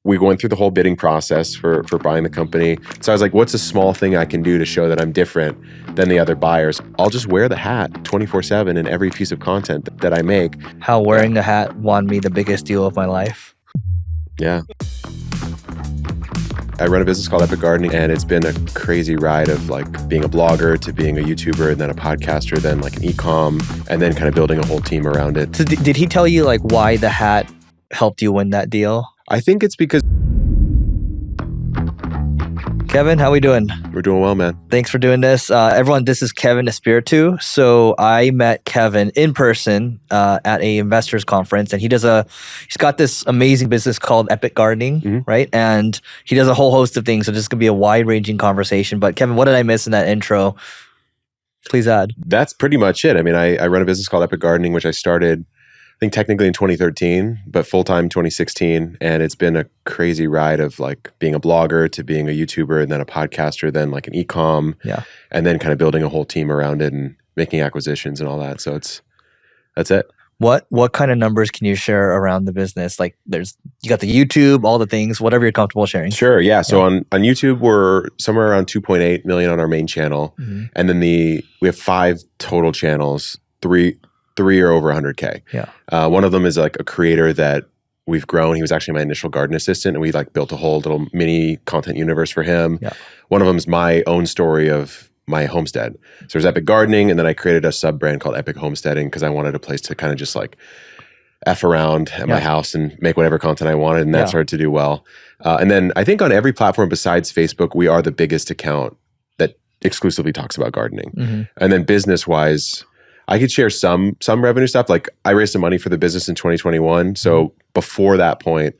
we went through the whole bidding process for buying the company. So I was like, what's a small thing I can do to show that I'm different than the other buyers? I'll just wear the hat 24/7 in every piece of content that I make. How wearing the hat won me the biggest deal of my life. Yeah. I run a business called Epic Gardening, and it's been a crazy ride of like being a blogger to being a YouTuber and then a podcaster, then like an e-com, and then kind of building a whole team around it. So did he tell you like why the hat helped you win that deal? I think it's because... Kevin, how we doing? We're doing well, man. Thanks for doing this. Everyone, this is Kevin Espiritu. So I met Kevin in person at a investors conference, and he's got this amazing business called Epic Gardening, right? And he does a whole host of things. So this is going to be a wide-ranging conversation. But Kevin, what did I miss in that intro? Please add. That's pretty much it. I mean, I run a business called Epic Gardening, which I started, I think technically in 2013, but full-time 2016. And it's been a crazy ride of like being a blogger to being a YouTuber and then a podcaster, then like an e-com, and then kind of building a whole team around it and making acquisitions and all that. So that's it. What kind of numbers can you share around the business? Like you got the YouTube, all the things, whatever you're comfortable sharing. Sure. Yeah. So on YouTube, we're somewhere around 2.8 million on our main channel. And then we have 5 total channels, three are over 100K. Yeah. One of them is like a creator that we've grown. He was actually my initial garden assistant, and we like built a whole little mini content universe for him. Yeah. One of them is my own story of my homestead. So there's Epic Gardening, and then I created a sub brand called Epic Homesteading because I wanted a place to kind of just like F around at my house and make whatever content I wanted, and that started to do well. And then I think on every platform besides Facebook, we are the biggest account that exclusively talks about gardening. And then business-wise, I could share some revenue stuff. Like I raised some money for the business in 2021. So before that point,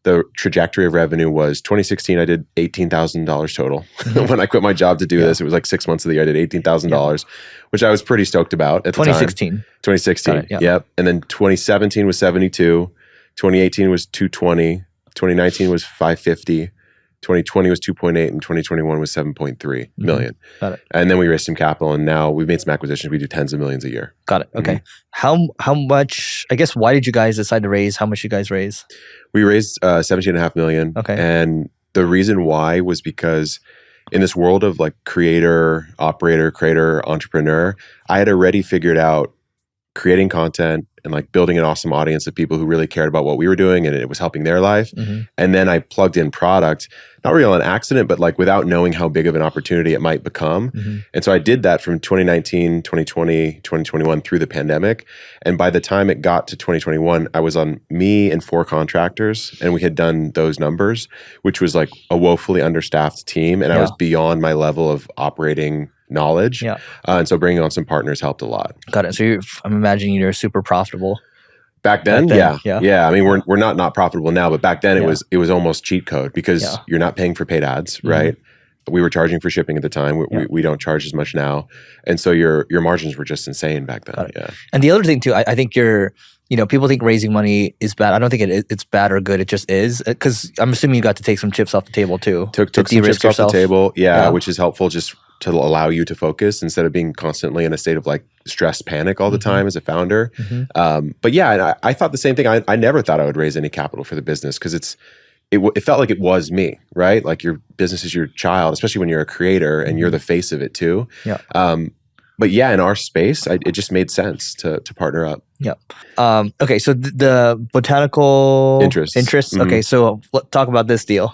the trajectory of revenue was 2016, I did $18,000 total. When I quit my job to do this, it was like 6 months of the year, I did $18,000, which I was pretty stoked about at the time. 2016. Yep. And then 2017 was 72. 2018 was 220. 2019 was 550. 2020 was 2.8 and 2021 was 7.3 million. Got it. And then we raised some capital, and now we've made some acquisitions. We do tens of millions a year. Got it. Okay. How much, I guess, why did you guys decide to raise? How much you guys raise? We raised 17.5 million. Okay. And the reason why was because in this world of like creator, operator, creator, entrepreneur, I had already figured out creating content and like building an awesome audience of people who really cared about what we were doing and it was helping their life. And then I plugged in product, not really on an accident, but like without knowing how big of an opportunity it might become. And so I did that from 2019, 2020, 2021 through the pandemic. And by the time it got to 2021, I was on me and 4 contractors, and we had done those numbers, which was like a woefully understaffed team. And I was beyond my level of operating knowledge. And so bringing on some partners helped a lot. Got it. So I'm imagining you're super profitable. Back then, yeah. I mean, we're not profitable now, but back then it was almost cheat code because you're not paying for paid ads, right? We were charging for shipping at the time. We don't charge as much now, and so your margins were just insane back then. Yeah. And the other thing too, I think people think raising money is bad. I don't think it's bad or good. It just is, because I'm assuming you got to take some chips off the table too. Took some chips off the table, which is helpful just to allow you to focus instead of being constantly in a state of like stress, panic all the time as a founder. But yeah, and I thought the same thing. I never thought I would raise any capital for the business because it felt like it was me, right? Like your business is your child, especially when you're a creator and you're the face of it too. But yeah, in our space, it just made sense to partner up. Okay, so the botanical interests. Okay, so let's talk about this deal.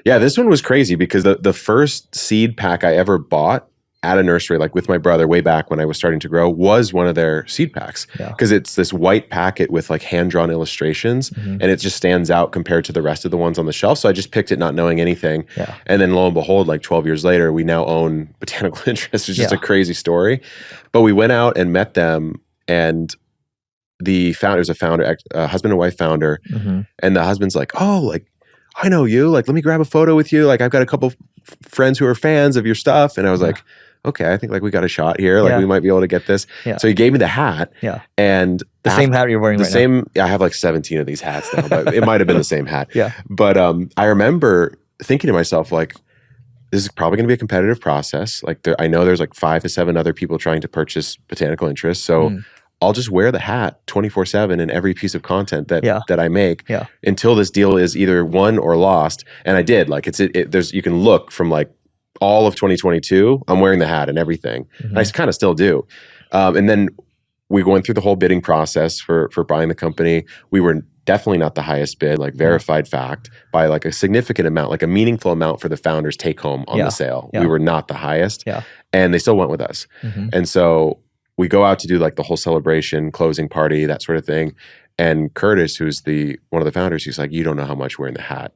Yeah, this one was crazy because the first seed pack I ever bought at a nursery, like with my brother way back when I was starting to grow, was one of their seed packs. Because it's this white packet with like hand-drawn illustrations, and it just stands out compared to the rest of the ones on the shelf. So I just picked it not knowing anything. And then lo and behold, like 12 years later, we now own Botanical Interests. It's just a crazy story. But we went out and met them, and the founder was a husband and wife founder. And the husband's like, oh, like, I know you, like, let me grab a photo with you. Like, I've got a couple friends who are fans of your stuff. And I was like, okay, I think like we got a shot here. Like we might be able to get this. So he gave me the hat. And the same hat you're wearing right now. I have like 17 of these hats now, but it might have been the same hat. But I remember thinking to myself, like, this is probably going to be a competitive process. Like I know there's like 5 to 7 other people trying to purchase Botanical Interests. So I'll just wear the hat 24/7 in every piece of content that I make Yeah. until this deal is either won or lost. And I did. Like there's you can look from like all of 2022. I'm wearing the hat and everything. Mm-hmm. I kind of still do. And then we went through the whole bidding process for buying the company. We were definitely not the highest bid, like verified fact, by like a significant amount, like a meaningful amount for the founders take home on the sale. We were not the highest, and they still went with us. Mm-hmm. And so we go out to do like the whole celebration, closing party, that sort of thing. And Curtis, who's one of the founders, he's like, "You don't know how much wearing the hat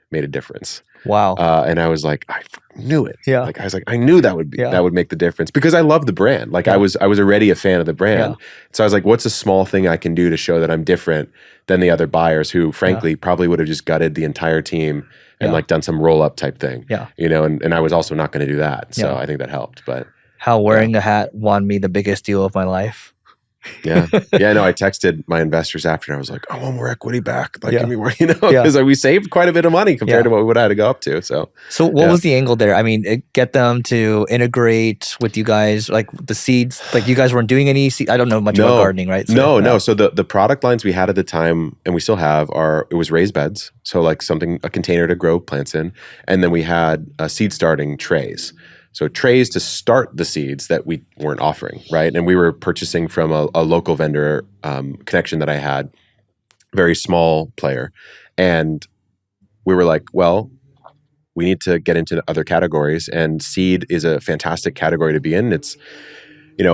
made a difference." Wow. And I was like, I knew it. Yeah. Like I was like, I knew that would make the difference because I love the brand. Like I was already a fan of the brand. Yeah. So I was like, what's a small thing I can do to show that I'm different than the other buyers who frankly probably would have just gutted the entire team and like done some roll up type thing. Yeah. You know, and I was also not going to do that. So I think that helped. But how wearing a hat won me the biggest deal of my life. Yeah. No, I texted my investors after and I was like, I want more equity back. Like, give me more, because we saved quite a bit of money compared to what we would have had to go up to. So what was the angle there? I mean, get them to integrate with you guys, like the seeds, like you guys weren't doing any seed. I don't know much about gardening, right? So, no. So the product lines we had at the time, and we still have, it was raised beds. So like a container to grow plants in. And then we had seed starting trays. So trays to start the seeds that we weren't offering, right? And we were purchasing from a local vendor connection that I had, very small player. And we were like, well, we need to get into other categories. And seed is a fantastic category to be in. It's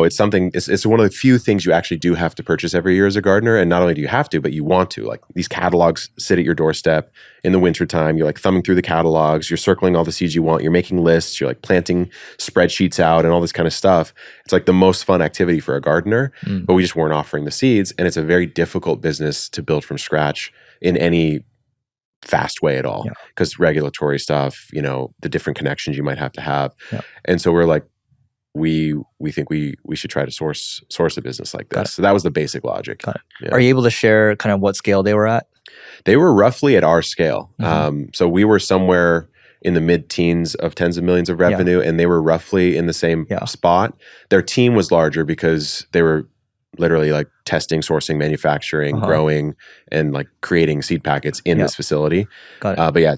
something, it's one of the few things you actually do have to purchase every year as a gardener. And not only do you have to, but you want to. Like these catalogs sit at your doorstep in the wintertime. You're like thumbing through the catalogs. You're circling all the seeds you want. You're making lists. You're like planting spreadsheets out and all this kind of stuff. It's like the most fun activity for a gardener, but we just weren't offering the seeds. And it's a very difficult business to build from scratch in any fast way at all because regulatory stuff, the different connections you might have to have. Yeah. And so we're like, we think we should try to source a business like this. So that was the basic logic. Yeah. Are you able to share kind of what scale they were at? They were roughly at our scale. So we were somewhere in the mid-teens of tens of millions of revenue, and they were roughly in the same spot. Their team was larger because they were literally like testing, sourcing, manufacturing, growing, and like creating seed packets in this facility. Got it. But yeah,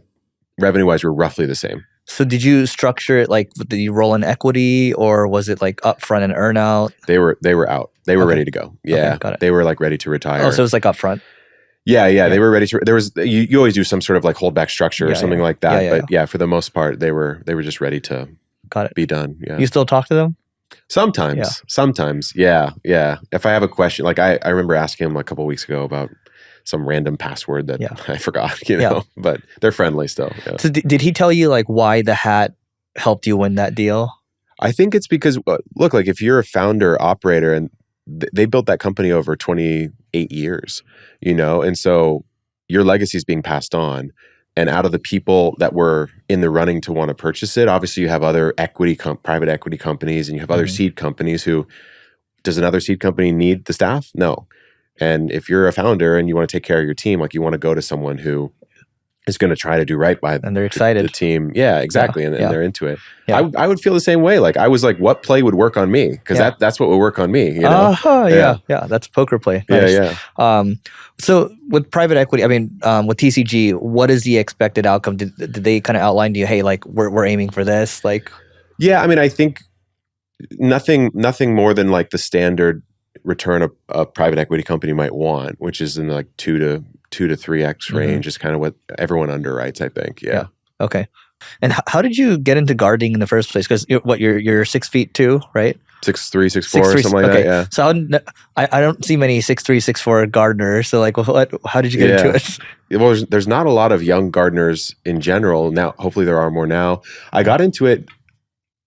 revenue-wise, we're roughly the same. So did you structure it like, did you roll in equity or was it like upfront and earn out? They were out. They were ready to go. Yeah. Okay, they were like ready to retire. Oh, so it was like upfront? Yeah. They were ready to, there was, you always do some sort of like holdback structure or something like that. But for the most part, they were just ready to be done. Yeah. You still talk to them? Sometimes. Yeah. If I have a question, like I remember asking him a couple of weeks ago about some random password that I forgot, but they're friendly still. Yeah. So did he tell you like why the hat helped you win that deal? I think it's because, look, like if you're a founder operator and they built that company over 28 years, and so your legacy is being passed on. And out of the people that were in the running to want to purchase it, obviously you have other private equity companies and you have other seed companies does another seed company need the staff? No. And if you're a founder and you want to take care of your team, like you want to go to someone who is going to try to do right by and they're excited. The team. Yeah, exactly. And they're into it. Yeah. I would feel the same way. Like I was like, what play would work on me? Because that's what would work on me. Yeah. That's a poker play. Nice. Yeah. So with private equity, I mean, with TCG, what is the expected outcome? Did they kind of outline to you, hey, like we're aiming for this? Like, yeah, I mean, I think nothing more than like the standard return a private equity company might want, which is in like 2 to 3x range is kind of what everyone underwrites, I think. Yeah. Okay. And how did you get into gardening in the first place? Because you're 6'2", right? 6'3", 6'4", something like that. Yeah. So I don't see many 6'3", 6'4" gardeners. So like, how did you get into it? Well, there's not a lot of young gardeners in general now. Hopefully, there are more now. I got into it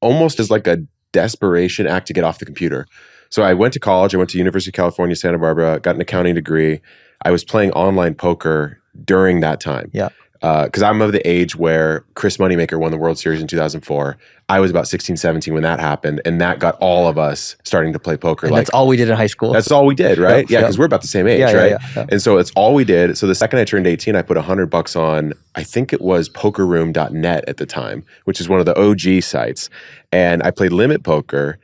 almost as like a desperation act to get off the computer. So I went to college. I went to University of California, Santa Barbara, got an accounting degree. I was playing online poker during that time. Yeah. Because I'm of the age where Chris Moneymaker won the World Series in 2004. I was about 16, 17 when that happened. And that got all of us starting to play poker. And that's all we did in high school. That's all we did, right? Yeah, because we're about the same age, right? Yeah. And so it's all we did. So the second I turned 18, I put $100 on, I think it was pokerroom.net at the time, which is one of the OG sites. And I played limit poker.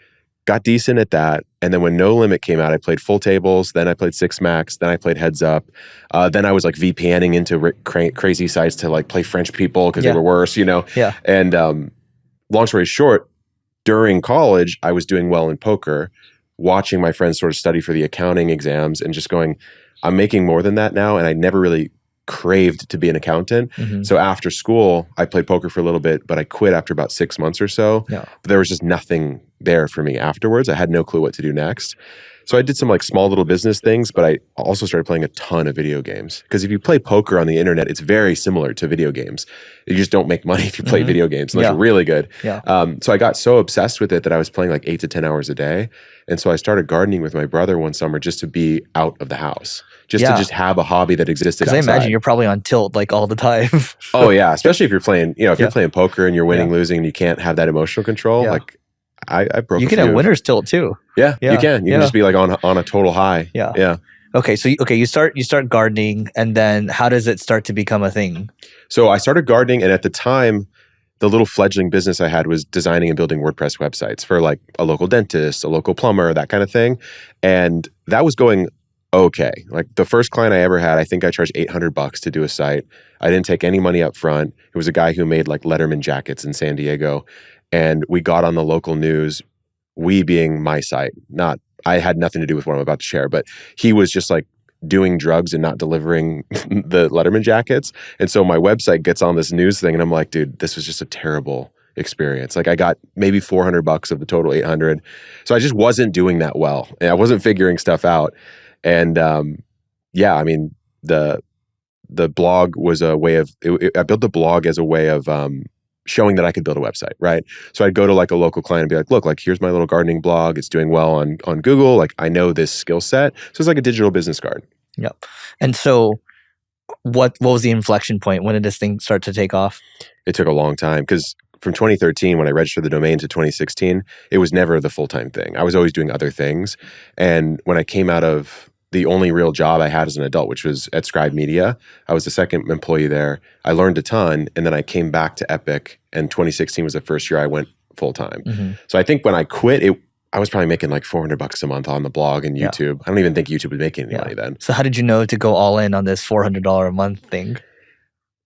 got decent at that. And then when No Limit came out, I played full tables. Then I played Six Max. Then I played Heads Up. Then I was like VPNing into crazy sites to like play French people because they were worse, you know? Yeah. And long story short, during college, I was doing well in poker, watching my friends sort of study for the accounting exams and just going, I'm making more than that now. And I never really craved to be an accountant. So after school, I played poker for a little bit, but I quit after about 6 months or so. But there was just nothing there for me afterwards. I had no clue what to do next. So I did some like small little business things, but I also started playing a ton of video games. Because if you play poker on the internet, it's very similar to video games. You just don't make money if you play video games unless you're really good. So I got so obsessed with it that I was playing like 8 to 10 hours a day. And so I started gardening with my brother one summer just to be out of the house. Just to just have a hobby that existed outside. Because I imagine you're probably on tilt like all the time. Oh yeah, especially if you're playing, you know, if you're playing poker and you're winning, losing, and you can't have that emotional control. Like I broke. You can have winner's tilt too. Yeah, you can. You can just be like on a total high. Yeah. Okay, so you start gardening, and then how does it start to become a thing? So I started gardening, and at the time, the little fledgling business I had was designing and building WordPress websites for like a local dentist, a local plumber, that kind of thing, and that was going okay. Like the first client I ever had, I think I charged $800 to do a site. I didn't take any money up front. It was a guy who made like Letterman jackets in San Diego. And we got on the local news, we being my site. I had nothing to do with what I'm about to share, but he was just like doing drugs and not delivering the Letterman jackets. And so my website gets on this news thing and I'm like, dude, this was just a terrible experience. Like I got maybe $400 of the total 800. So I just wasn't doing that well. And I wasn't figuring stuff out. And I mean, the blog was a way of, I built the blog as a way of showing that I could build a website, right? So I'd go to like a local client and be like, look, like here's my little gardening blog. It's doing well on Google. Like I know this skill set. So it's like a digital business card. Yep. And so what was the inflection point? When did this thing start to take off? It took a long time because from 2013, when I registered the domain, to 2016, it was never the full-time thing. I was always doing other things. And when I came out of the only real job I had as an adult, which was at Scribe Media, I was the second employee there. I learned a ton. And then I came back to Epic, and 2016 was the first year I went full-time. So I think when I quit, I was probably making like $400 a month on the blog and YouTube. I don't even think YouTube was making any money then. So how did you know to go all in on this $400 a month thing?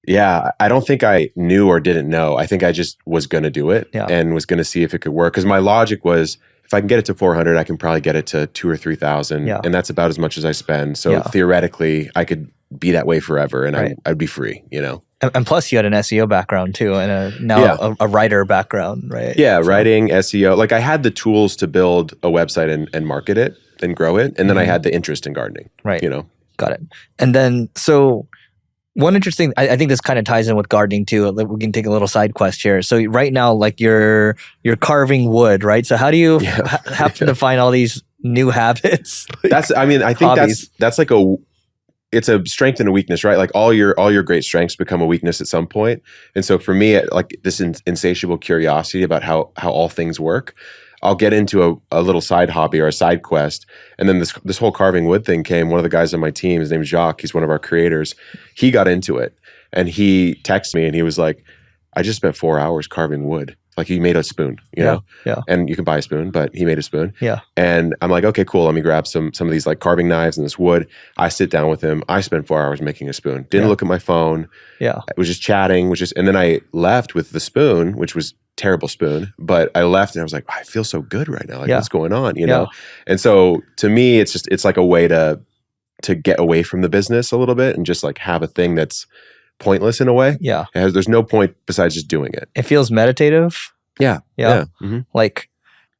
Yeah, I don't think I knew or didn't know. I think I just was going to do it and was going to see if it could work. Because my logic was, if I can get it to 400, I can probably get it to 2,000 or 3,000, and that's about as much as I spend. So theoretically, I could be that way forever, and I'd be free, you know. And plus, you had an SEO background too, and a writer background, right? Yeah, writing, SEO. Like I had the tools to build a website and market it and grow it, and then I had the interest in gardening, right? You know, got it. And then so. One interesting, I think this kind of ties in with gardening too. We can take a little side quest here. So right now, like you're carving wood, right? So how do you happen to find all these new habits? I think that's like it's a strength and a weakness, right? Like all your great strengths become a weakness at some point. And so for me, like this insatiable curiosity about how all things work, I'll get into a little side hobby or a side quest. And then this whole carving wood thing came. One of the guys on my team, his name is Jacques, he's one of our creators. He got into it and he texted me and he was like, I just spent 4 hours carving wood. Like he made a spoon, you know? Yeah. And you can buy a spoon, but he made a spoon. Yeah. And I'm like, okay, cool. Let me grab some of these like carving knives and this wood. I sit down with him. I spent 4 hours making a spoon. Didn't look at my phone. Yeah. I was just chatting, and then I left with the spoon, which was terrible spoon, but I left and I was like, I feel so good right now. Like what's going on, you know? And so to me, it's like a way to get away from the business a little bit and just like have a thing that's pointless in a way. Yeah. There's no point besides just doing it. It feels meditative. Yeah. Like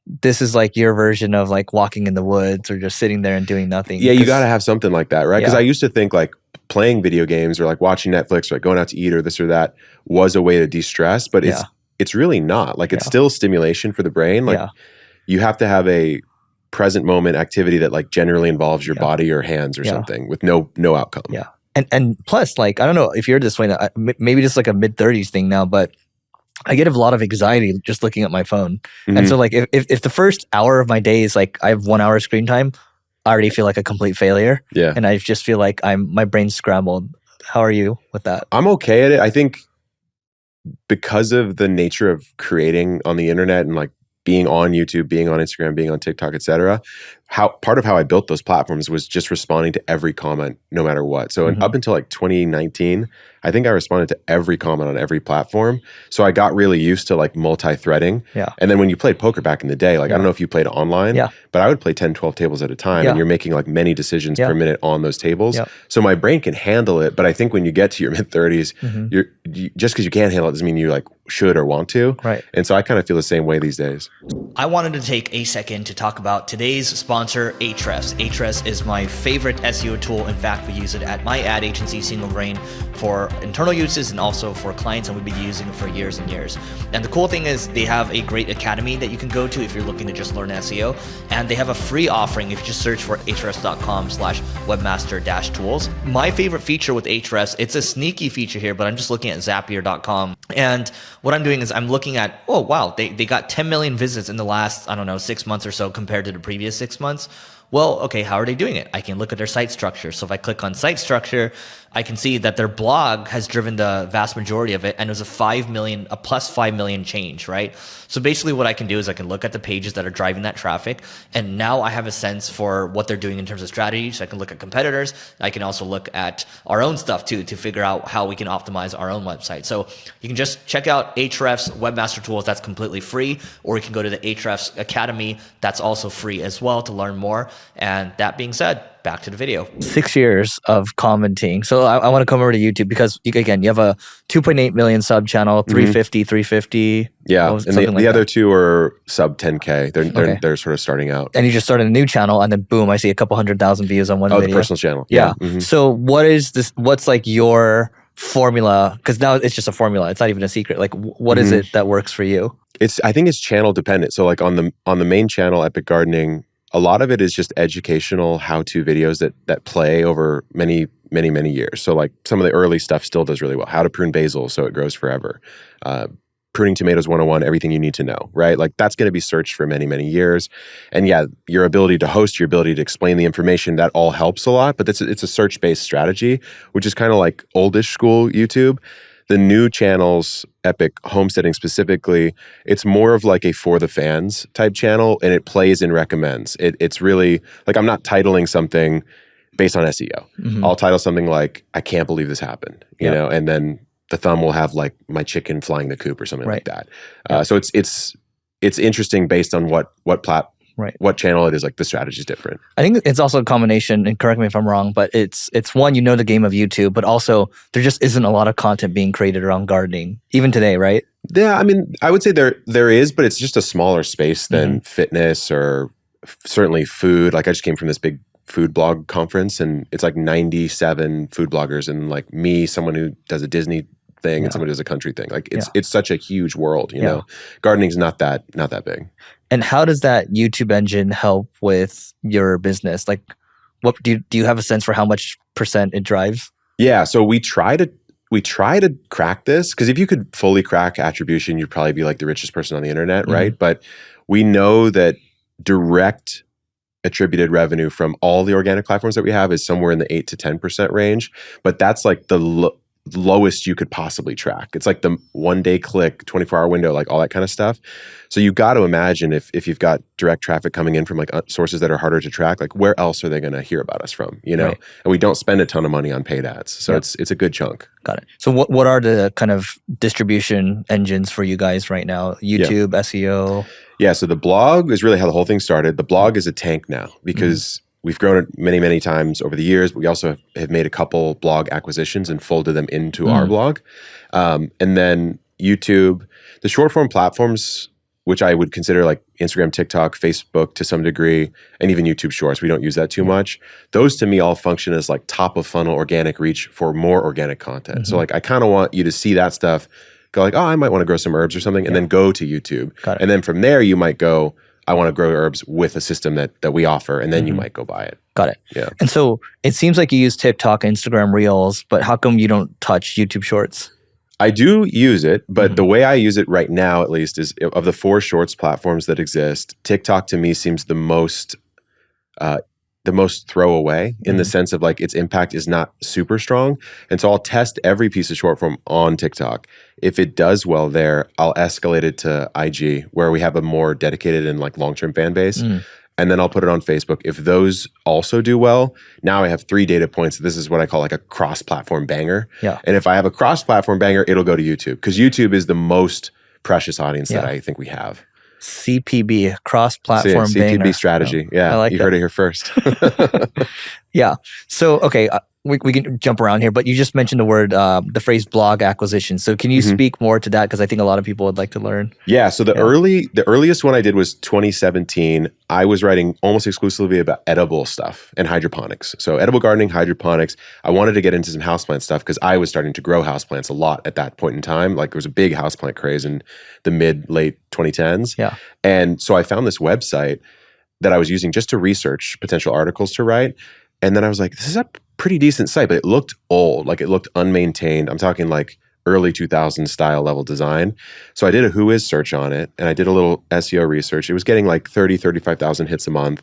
this is like your version of like walking in the woods or just sitting there and doing nothing. Yeah, you got to have something like that, right? Because I used to think like playing video games or like watching Netflix or like going out to eat or this or that was a way to de-stress, but it's really not. Like it's still stimulation for the brain. Like you have to have a present moment activity that like generally involves your body or hands or something with no outcome. Yeah. And plus, like, I don't know if you're this way now, maybe just like a mid-30s thing now, but I get a lot of anxiety just looking at my phone. And so like if the first hour of my day is like I have 1 hour screen time, I already feel like a complete failure. Yeah. And I just feel like my brain's scrambled. How are you with that? I'm okay at it. I think because of the nature of creating on the internet and like being on YouTube, being on Instagram, being on TikTok, etc. Part of how I built those platforms was just responding to every comment, no matter what. So up until like 2019, I think I responded to every comment on every platform. So I got really used to like multi-threading. Yeah. And then when you played poker back in the day, like I don't know if you played online, but I would play 10, 12 tables at a time, and you're making like many decisions per minute on those tables. So my brain can handle it, but I think when you get to your mid-30s, just because you can't handle it doesn't mean you like should or want to. Right. And so I kind of feel the same way these days. I wanted to take a second to talk about today's sponsor, Ahrefs. Ahrefs is my favorite SEO tool. In fact, we use it at my ad agency, Single Brain, for internal uses and also for clients, and we've been using it for years and years. And the cool thing is they have a great academy that you can go to if you're looking to just learn SEO. And they have a free offering if you just search for ahrefs.com/webmaster-tools. My favorite feature with Ahrefs, it's a sneaky feature here, but I'm just looking at zapier.com. And what I'm doing is I'm looking at, oh, wow, they got 10 million visits in the last, 6 months or so compared to the previous 6 months. Well, okay, how are they doing it? I can look at their site structure. So if I click on site structure, I can see that their blog has driven the vast majority of it, and it was a plus 5 million change, right? So basically what I can do is I can look at the pages that are driving that traffic, and now I have a sense for what they're doing in terms of strategy. So I can look at competitors. I can also look at our own stuff too, to figure out how we can optimize our own website. So you can just check out Ahrefs Webmaster Tools. That's completely free, or you can go to the Ahrefs Academy. That's also free as well to learn more. And that being said, back to the video. 6 years of commenting. So I want to come over to YouTube because again, you have a 2.8 million sub channel, 350. Yeah, and the other two are sub 10K. They're sort of starting out. And you just started a new channel, and then boom, I see a couple 100,000 views on one video. The personal channel. Yeah. So what is this? What's like your formula? Because now it's just a formula. It's not even a secret. Like what is it that works for you? I think it's channel dependent. So like on the main channel, Epic Gardening, a lot of it is just educational how-to videos that play over many years. So like some of the early stuff still does really well. How to prune basil so it grows forever. Pruning tomatoes 101, everything you need to know, right? Like that's going to be searched for many years. And yeah, your ability to host, your ability to explain the information, that all helps a lot. But it's a search-based strategy, which is kind of like oldish school YouTube. The new channels, Epic Homesteading specifically, it's more of like a for the fans type channel, and it plays and recommends. It's really like I'm not titling something based on SEO. I'll title something like, I can't believe this happened, you know, and then the thumb will have like my chicken flying the coop or something like that. So it's interesting based on what channel it is. Like the strategy is different. I think it's also a combination, and correct me if I'm wrong, but it's one, the game of YouTube, but also there just isn't a lot of content being created around gardening, even today, right? Yeah, I mean, I would say there is, but it's just a smaller space than fitness or certainly food. Like I just came from this big food blog conference, and it's like 97 food bloggers, and like me, someone who does a Disney thing, and someone who does a country thing. Like it's such a huge world, you know. Gardening's not that big. And how does that YouTube engine help with your business? Like, what do you have a sense for how much percent it drives? Yeah, so we try to crack this, because if you could fully crack attribution, you'd probably be like the richest person on the internet, right? But we know that direct attributed revenue from all the organic platforms that we have is somewhere in the 8 to 10% range. But that's like the lowest you could possibly track. It's like the 1 day click, 24-hour window, like all that kind of stuff. So you've got to imagine if you've got direct traffic coming in from like sources that are harder to track, like where else are they going to hear about us from, you know? Right. And we don't spend a ton of money on paid ads. So it's a good chunk. Got it. So what are the kind of distribution engines for you guys right now? YouTube, SEO? Yeah, so the blog is really how the whole thing started. The blog is a tank now because we've grown it many times over the years. But we also have made a couple blog acquisitions and folded them into our blog. And then YouTube, the short form platforms, which I would consider like Instagram, TikTok, Facebook to some degree, and even YouTube Shorts. We don't use that too much. Those to me all function as like top of funnel organic reach for more organic content. So like I kind of want you to see that stuff, go like, oh, I might want to grow some herbs or something, and then go to YouTube. And then from there you might go, I want to grow herbs with a system that we offer, and then you might go buy it. Got it. Yeah. And so it seems like you use TikTok, Instagram Reels, but how come you don't touch YouTube Shorts? I do use it, but the way I use it right now, at least, is of the 4 Shorts platforms that exist, TikTok to me seems the most the most throwaway in the sense of like its impact is not super strong. And so I'll test every piece of short form on TikTok. If it does well there, I'll escalate it to IG where we have a more dedicated and like long-term fan base. And then I'll put it on Facebook. If those also do well, now I have 3 data points. This is what I call like a cross-platform banger. Yeah. And if I have a cross-platform banger, it'll go to YouTube because YouTube is the most precious audience that I think we have. CPB, cross-platform CPB banger. strategy. Oh, Yeah, I like you that. heard it here first. Yeah. So, okay, we can jump around here, but you just mentioned the phrase blog acquisition. So can you speak more to that? Because I think a lot of people would like to learn. Yeah. So the earliest one I did was 2017. I was writing almost exclusively about edible stuff and hydroponics. So edible gardening, hydroponics. I wanted to get into some houseplant stuff because I was starting to grow houseplants a lot at that point in time. Like there was a big houseplant craze in the late 2010s. Yeah. And so I found this website that I was using just to research potential articles to write. And then I was like, this is a pretty decent site, but it looked old. Like it looked unmaintained. I'm talking like early 2000s style level design. So I did a who is search on it and I did a little SEO research. It was getting like 35,000 hits a month.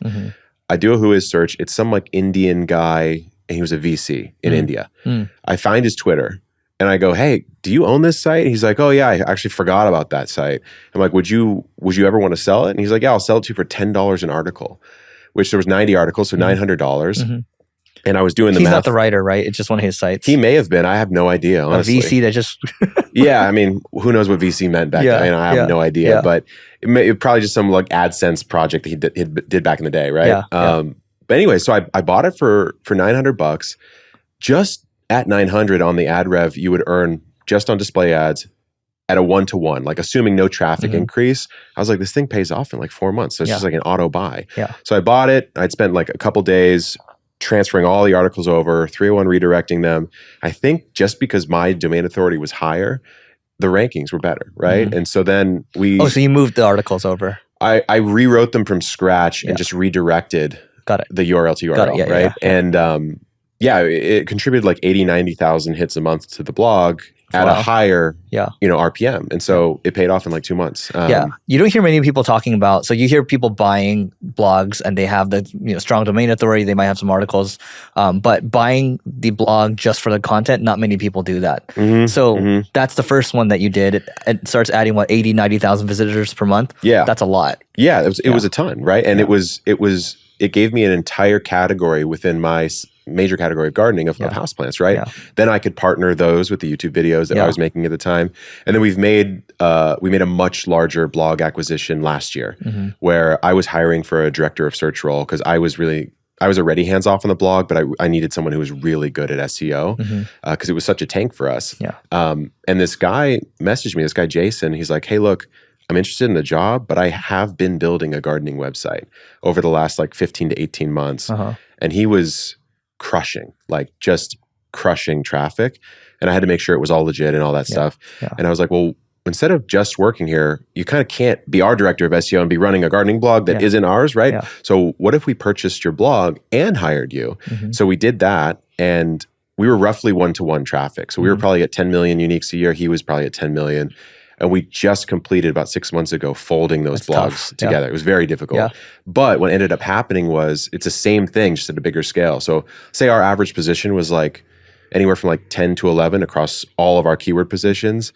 I do a who is search. It's some like Indian guy and he was a VC in India. I find his Twitter and I go, hey, do you own this site? And he's like, oh yeah, I actually forgot about that site. I'm like, would you ever want to sell it? And he's like, yeah, I'll sell it to you for $10 an article, which there was 90 articles, so $900. And I was doing the math. He's not the writer, right? It's just one of his sites. He may have been. I have no idea, honestly. A VC that just... Yeah, I mean, who knows what VC meant back then? I have no idea. But it probably just some like AdSense project that he did back in the day, right? But anyway, so I bought it for $900. Just at 900 on the ad rev, you would earn just on display ads at a 1-to-1, like assuming no traffic increase. I was like, this thing pays off in like 4 months. So it's just like an auto buy. So I bought it. I'd spent like a couple days transferring all the articles over, 301 redirecting them. I think just because my domain authority was higher, the rankings were better, right? And so then so you moved the articles over. I rewrote them from scratch and just redirected the URL to URL, right? And it contributed like 80, 90,000 hits a month to the blog at a higher, RPM. And so it paid off in like 2 months. You don't hear many people talking about, so you hear people buying blogs and they have the strong domain authority, they might have some articles, but buying the blog just for the content, not many people do that. So that's the first one that you did. It starts adding 80, 90,000 visitors per month. Yeah. That's a lot. Yeah, it was a ton, right? And it gave me an entire category within my major category of gardening of houseplants, right? Then I could partner those with the YouTube videos that I was making at the time. And then we made a much larger blog acquisition last year where I was hiring for a director of search role because I was already hands off on the blog, but I needed someone who was really good at SEO because it was such a tank for us. And this guy messaged me, this guy Jason, he's like, hey, look, I'm interested in the job, but I have been building a gardening website over the last like 15 to 18 months. And he was just crushing traffic. And I had to make sure it was all legit and all that stuff. And I was like, well, instead of just working here, you kind of can't be our director of SEO and be running a gardening blog that isn't ours, right? So what if we purchased your blog and hired you? So we did that and we were roughly 1-to-1 traffic. So we were probably at 10 million uniques a year. He was probably at 10 million. And we just completed about 6 months ago folding those blogs together. It was very difficult. But what ended up happening was it's the same thing, just at a bigger scale. So say our average position was like anywhere from like 10 to 11 across all of our keyword positions.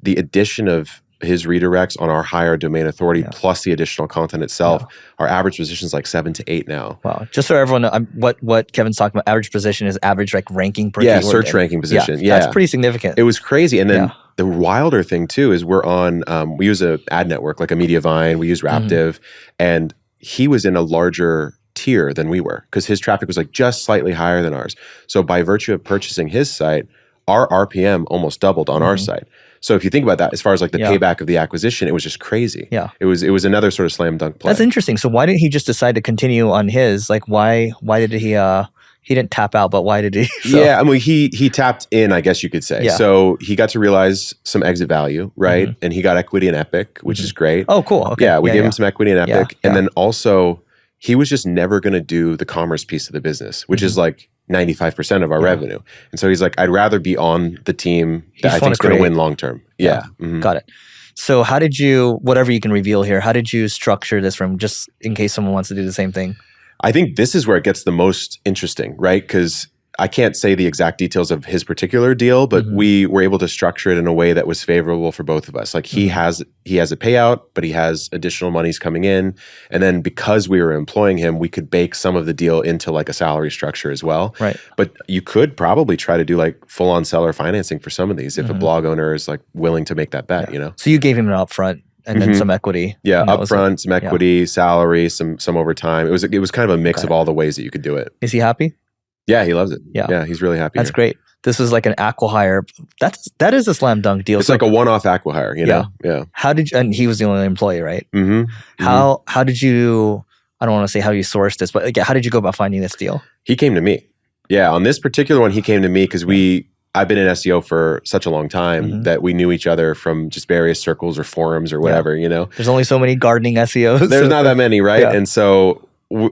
The addition of his redirects on our higher domain authority plus the additional content itself, our average position is like 7 to 8 now. Wow. Just so everyone knows, what Kevin's talking about, average position is average like ranking per keyword. Search ranking position. That's pretty significant. It was crazy. And then the wilder thing too is we're on, we use a ad network like a Mediavine, we use Raptive, and he was in a larger tier than we were because his traffic was like just slightly higher than ours. So by virtue of purchasing his site, our RPM almost doubled on our site. So if you think about that, as far as like the payback of the acquisition, it was just crazy. It was another sort of slam dunk play. That's interesting. So why didn't he just decide to continue on his? Like why did he didn't tap out, but why did he? I mean, he tapped in, I guess you could say. So he got to realize some exit value, right? And he got equity in Epic, which is great. Oh, cool. Okay. Yeah, we gave him some equity in Epic. And then also, he was just never going to do the commerce piece of the business, which is like 95% of our revenue. And so he's like, I'd rather be on the team that I think is going to win long term. Got it. So how did you, whatever you can reveal here, how did you structure this from, just in case someone wants to do the same thing? I think this is where it gets the most interesting, right? Because I can't say the exact details of his particular deal, but we were able to structure it in a way that was favorable for both of us. Like he has a payout, but he has additional monies coming in. And then because we were employing him, we could bake some of the deal into like a salary structure as well. Right. But you could probably try to do like full on seller financing for some of these if a blog owner is like willing to make that bet, you know? So you gave him an upfront and then some equity. Yeah, upfront, some equity, salary, some overtime. It was kind of a mix of all the ways that you could do it. Is he happy? Yeah, he loves it. Yeah, he's really happy. That's great. This was like an acqui-hire. That is a slam dunk deal. It's like a one-off acqui-hire, you know? Yeah. How did you, and he was the only employee, right? How did you, I don't want to say how you sourced this, but like, how did you go about finding this deal? He came to me. Yeah, on this particular one, he came to me because I've been in SEO for such a long time that we knew each other from just various circles or forums or whatever, you know? There's only so many gardening SEOs. There's not that many, right? Yeah. And so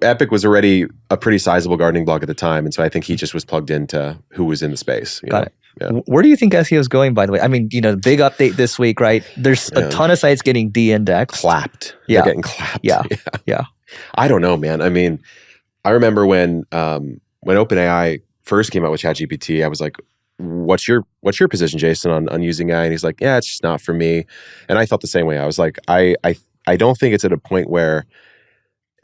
Epic was already a pretty sizable gardening blog at the time. And so I think he just was plugged into who was in the space. Got it. Yeah. Where do you think SEO is going, by the way? I mean, big update this week, right? There's a ton of sites getting de-indexed. Clapped. Yeah. They're getting clapped. Yeah. I don't know, man. I mean, I remember when OpenAI first came out with ChatGPT, I was like, what's your position, Jason, on using AI? And he's like, yeah, it's just not for me. And I felt the same way. I was like, I don't think it's at a point where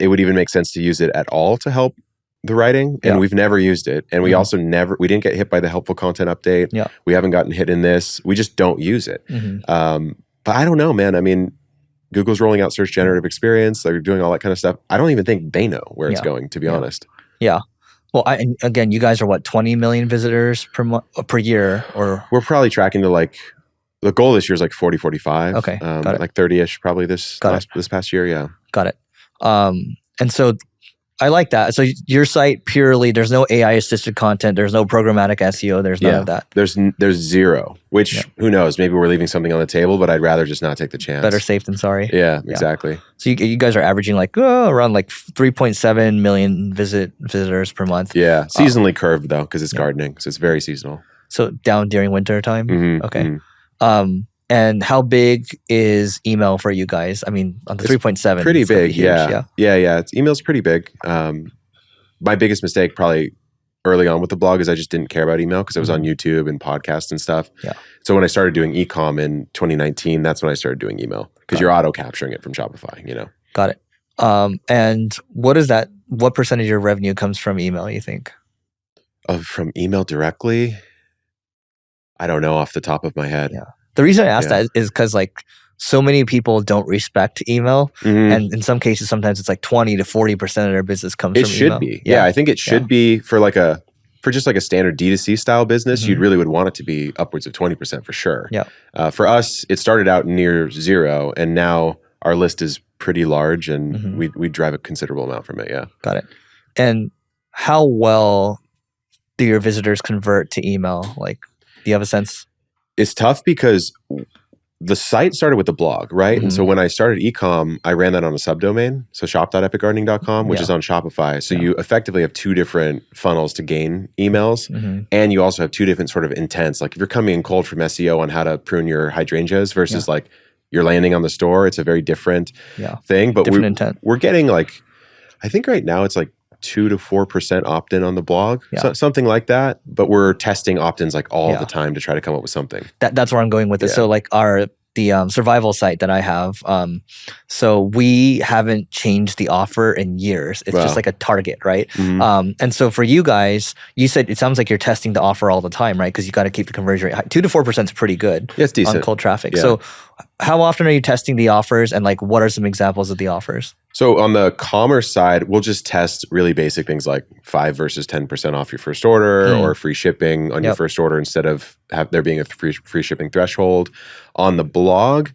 it would even make sense to use it at all to help the writing. And we've never used it. And we also we didn't get hit by the helpful content update. Yeah. We haven't gotten hit in this. We just don't use it. But I don't know, man. I mean, Google's rolling out search generative experience. They're doing all that kind of stuff. I don't even think they know where it's going, to be honest. Yeah. Well, again, you guys are what, 20 million visitors per year, or we're probably tracking to like, the goal this year is like 40, 45. Okay, got it. Like 30-ish probably this past year. Yeah, got it. And so I like that. So your site purely, there's no AI assisted content, there's no programmatic SEO, there's none of that. There's zero. Which who knows? Maybe we're leaving something on the table, but I'd rather just not take the chance. Better safe than sorry. Yeah, exactly. So you guys are averaging like around like 3.7 million visitors per month. Yeah, seasonally curved though, because it's gardening, so it's very seasonal. So down during winter time. Okay. And how big is email for you guys? I mean, on the 3.7, pretty big. Yeah. Email's pretty big. My biggest mistake probably early on with the blog is I just didn't care about email because I was on YouTube and podcasts and stuff. Yeah. So when I started doing e-com in 2019, that's when I started doing email because you're auto capturing it from Shopify. You know. Got it. And what is that? What percentage of your revenue comes from email? You think? From email directly? I don't know off the top of my head. Yeah. The reason I asked that is because like so many people don't respect email, and in some cases, sometimes it's like 20 to 40% of their business comes from email. It should be. Yeah, I think it should be for just like a standard D2C style business. You really would want it to be upwards of 20% for sure. Yeah. For us, it started out near zero, and now our list is pretty large, and we drive a considerable amount from it. Yeah. Got it. And how well do your visitors convert to email? Like, do you have a sense? It's tough because the site started with the blog, right? And so when I started ecom, I ran that on a subdomain, so shop.epicgardening.com, which is on Shopify. So you effectively have two different funnels to gain emails, and you also have two different sort of intents. Like if you're coming in cold from SEO on how to prune your hydrangeas versus like you're landing on the store, it's a very different thing. But we're getting like, I think right now it's like 2 to 4% opt-in on the blog, something like that. But we're testing opt-ins like all the time to try to come up with something. That's where I'm going with it. So like the survival site that I have, so we haven't changed the offer in years. It's just like a target, right? And so for you guys, you said it sounds like you're testing the offer all the time, right? Because you got to keep the conversion rate high. 2 to 4% is pretty good. It's decent on cold traffic. So how often are you testing the offers, and like what are some examples of the offers? So on the commerce side, we'll just test really basic things like 5 versus 10% off your first order or free shipping on your first order instead of there being a free shipping threshold. On the blog,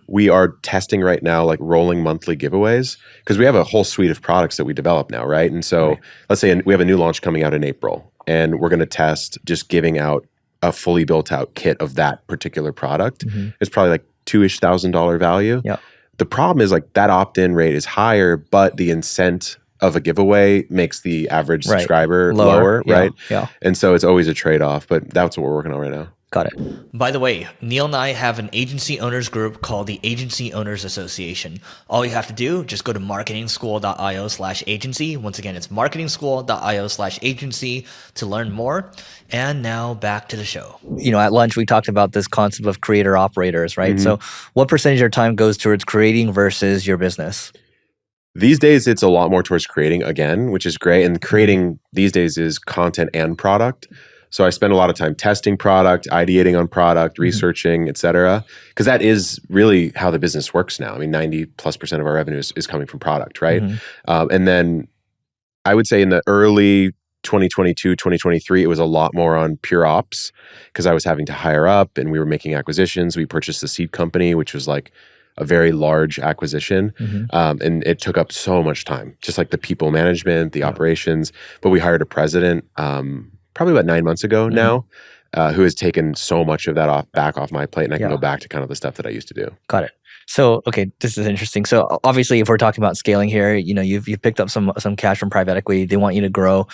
we are testing right now like rolling monthly giveaways because we have a whole suite of products that we develop now, right? And so let's say we have a new launch coming out in April, and we're going to test just giving out a fully built out kit of that particular product. It's probably like $2,000 value. Yeah. The problem is like that opt-in rate is higher, but the incent of a giveaway makes the average subscriber lower, right? Yeah. And so it's always a trade-off, but that's what we're working on right now. Got it. By the way, Neil and I have an agency owners group called the Agency Owners Association. All you have to do, just go to marketingschool.io/agency. Once again, it's marketingschool.io/agency to learn more. And now back to the show. At lunch, we talked about this concept of creator operators, right? So what percentage of your time goes towards creating versus your business? These days, it's a lot more towards creating again, which is great. And creating these days is content and product. So I spend a lot of time testing product, ideating on product, researching, et cetera, because that is really how the business works now. I mean, 90+% of our revenue is coming from product, right? And then I would say in the early 2022, 2023, it was a lot more on pure ops because I was having to hire up and we were making acquisitions. We purchased a seed company, which was like a very large acquisition. And it took up so much time, just like the people management, the operations. But we hired a president probably about 9 months ago now, who has taken so much of that back off my plate, and I can go back to kind of the stuff that I used to do. Got it. So, okay, this is interesting. So obviously, if we're talking about scaling here, you've picked up some cash from private equity. They want you to grow.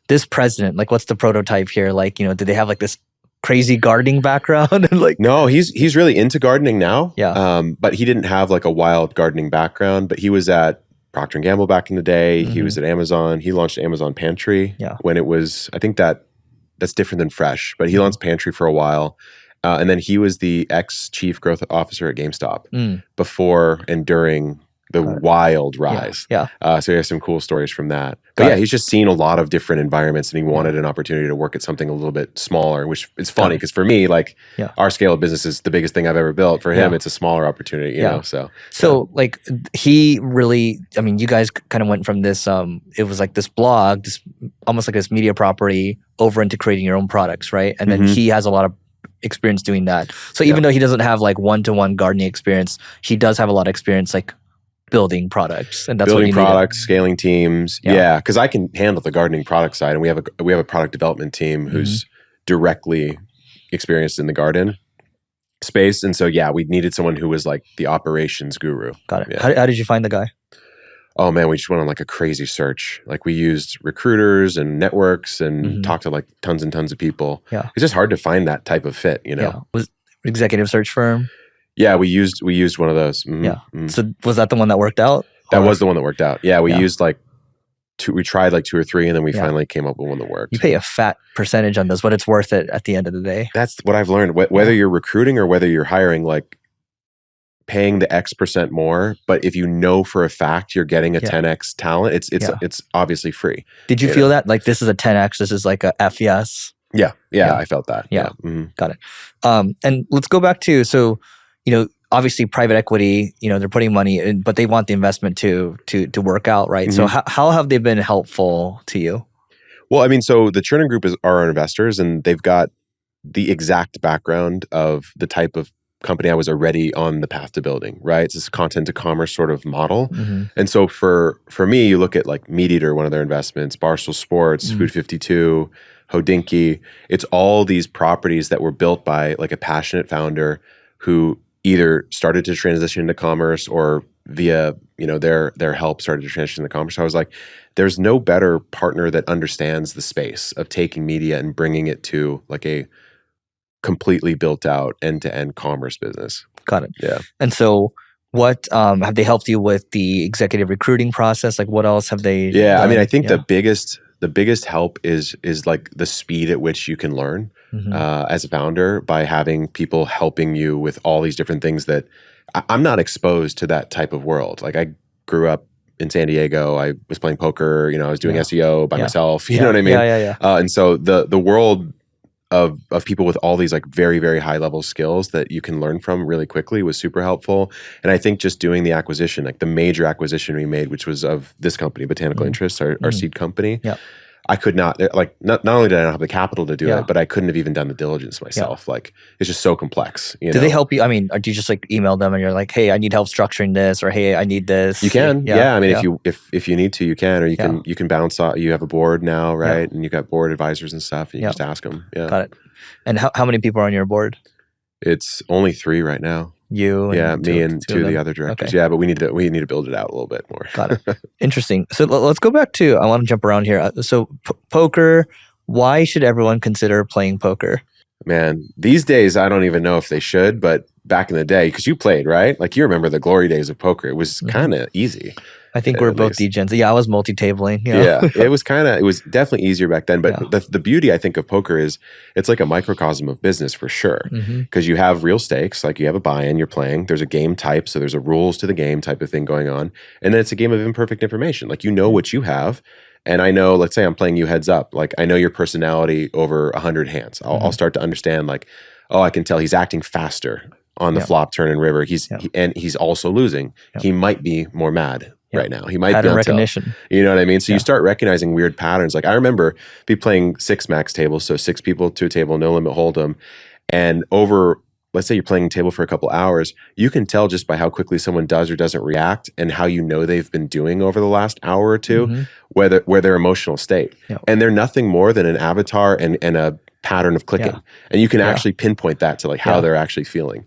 This president, like, what's the prototype here? Like, do they have like this crazy gardening background? And like, no, he's really into gardening now. Yeah. But he didn't have like a wild gardening background. But he was at Procter & Gamble back in the day. He was at Amazon. He launched Amazon Pantry when it was, I think that's different than Fresh, but he launched Pantry for a while. And then he was the ex-chief growth officer at GameStop before and during the wild rise. So he has some cool stories from that. But he's just seen a lot of different environments and he wanted an opportunity to work at something a little bit smaller, which is funny because for me, like our scale of business is the biggest thing I've ever built. For him, it's a smaller opportunity, you know? So like he really, I mean, you guys kind of went from this, it was like this blog, this almost like this media property over into creating your own products, right? And then he has a lot of experience doing that. So even though he doesn't have like one-to-one gardening experience, he does have a lot of experience like building products, and that's building what you products, scaling teams. Because I can handle the gardening product side, and we have a product development team who's directly experienced in the garden space. And so we needed someone who was like the operations guru. Got it. How did you find the guy? Oh man, we just went on like a crazy search. Like we used recruiters and networks and talked to like tons and tons of people. It's just hard to find that type of fit, Was executive search firm? Yeah, we used one of those. So was that the one that worked out? That was the one that worked out. Yeah, we used like we tried like 2 or 3 and then we finally came up with one that worked. You pay a fat percentage on those, but it's worth it at the end of the day. That's what I've learned. Whether you're recruiting or whether you're hiring, like paying the X% more, but if you know for a fact you're getting a 10X talent, it's obviously free. Did you feel that? Like this is a 10X, this is like a FES? Yeah, I felt that. Got it. And let's go back to, so obviously private equity, they're putting money in, but they want the investment to work out, right? So how have they been helpful to you? Well, I mean, so the Chernin Group are our investors, and they've got the exact background of the type of company I was already on the path to building, right? It's this content to commerce sort of model. And so for me, you look at like Meat Eater, one of their investments, Barstool Sports, Food 52, Hodinkee. It's all these properties that were built by like a passionate founder who either started to transition into commerce or via their help started to transition into commerce. So I was like, there's no better partner that understands the space of taking media and bringing it to like a completely built out end-to-end commerce business. Got it. Yeah. And so what have they helped you with the executive recruiting process? Like what else have they done? I mean, I think the biggest help is like the speed at which you can learn as a founder by having people helping you with all these different things that I'm not exposed to that type of world. Like I grew up in San Diego. I was playing poker, I was doing SEO by myself, you know what I mean? And so the world of people with all these like very, very high level skills that you can learn from really quickly was super helpful. And I think just doing the acquisition, like the major acquisition we made, which was of this company, Botanical Interests, our seed company, I could not, like, not only did I not have the capital to do it, but I couldn't have even done the diligence myself. Like, it's just so complex. Do they help you? I mean, or do you just like email them and you're like, hey, I need help structuring this, or hey, I need this? You can, I mean, if you need to, you can, or you can bounce off. You have a board now, right? And you got board advisors and stuff, and you just ask them. Got it. And how many people are on your board? It's only 3 right now. You, and me and 2 of the other directors. Okay. But we need to build it out a little bit more. Got it. Interesting. So let's go back to, I want to jump around here. So poker, why should everyone consider playing poker? Man, these days I don't even know if they should, but back in the day, because you played, right? Like you remember the glory days of poker. It was kind of easy. I think we're both degens. Yeah, I was multi-tabling. You know? Yeah, it was definitely easier back then. But Yeah. the beauty, I think, of poker is it's like a microcosm of business for sure. Because you have real stakes, like you have a buy-in, you're playing. There's a game type, so there's a rules to the game type of thing going on. And then it's a game of imperfect information. Like you know what you have. And I know, let's say I'm playing you heads up. Like I know your personality over 100 hands. I'll start to understand like, oh, I can tell he's acting faster on the flop, turn, and river. And he's also losing. He might be more mad right now. He might pattern be on recognition. tilt. You know what I mean? So you start recognizing weird patterns. Like I remember be playing 6 max tables, so 6 people to a table, no limit hold'em, and over. Let's say you're playing a table for a couple hours, you can tell just by how quickly someone does or doesn't react and how you know they've been doing over the last hour or two, where their emotional state. And they're nothing more than an avatar and a pattern of clicking. And you can actually pinpoint that to like how they're actually feeling.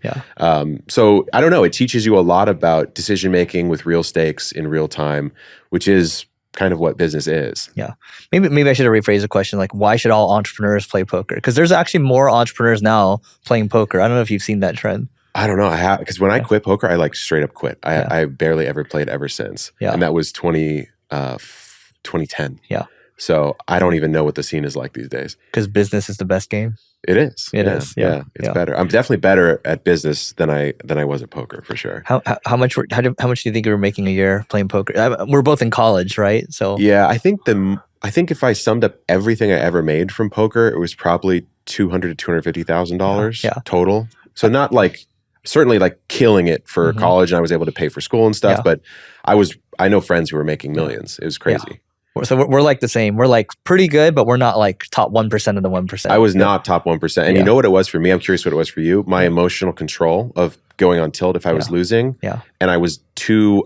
So I don't know, it teaches you a lot about decision making with real stakes in real time, which is kind of what business is. Yeah. Maybe I should have rephrased the question, like, why should all entrepreneurs play poker? Because there's actually more entrepreneurs now playing poker. I don't know if you've seen that trend. I don't know. I have, because when I quit poker, I like straight up quit. I barely ever played ever since. And that was 2010. Yeah. So I don't even know what the scene is like these days. Because business is the best game. It is. It is. Yeah. It's better. I'm definitely better at business than I was at poker for sure. How much do you think you were making a year playing poker? We're both in college, right? So yeah, I think if I summed up everything I ever made from poker, it was probably $200,000 to $250,000 total. So not like certainly like killing it for college, and I was able to pay for school and stuff. But I know friends who were making millions. It was crazy. So we're like the same. We're like pretty good, but we're not like top 1% of the 1%. I was not top 1%. And you know what it was for me? I'm curious what it was for you. My emotional control of going on tilt if I was losing. And I was too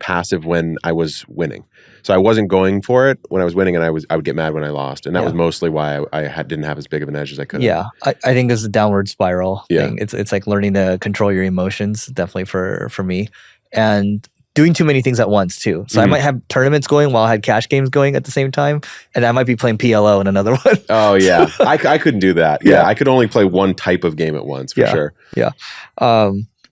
passive when I was winning. So I wasn't going for it when I was winning, and I would get mad when I lost. And that was mostly why I didn't have as big of an edge as I could have. Yeah. I think it's a downward spiral thing. It's like learning to control your emotions, definitely for me. And doing too many things at once too. So I might have tournaments going while I had cash games going at the same time, and I might be playing PLO in another one. Oh yeah, I couldn't do that. Yeah, I could only play one type of game at once for sure. Yeah.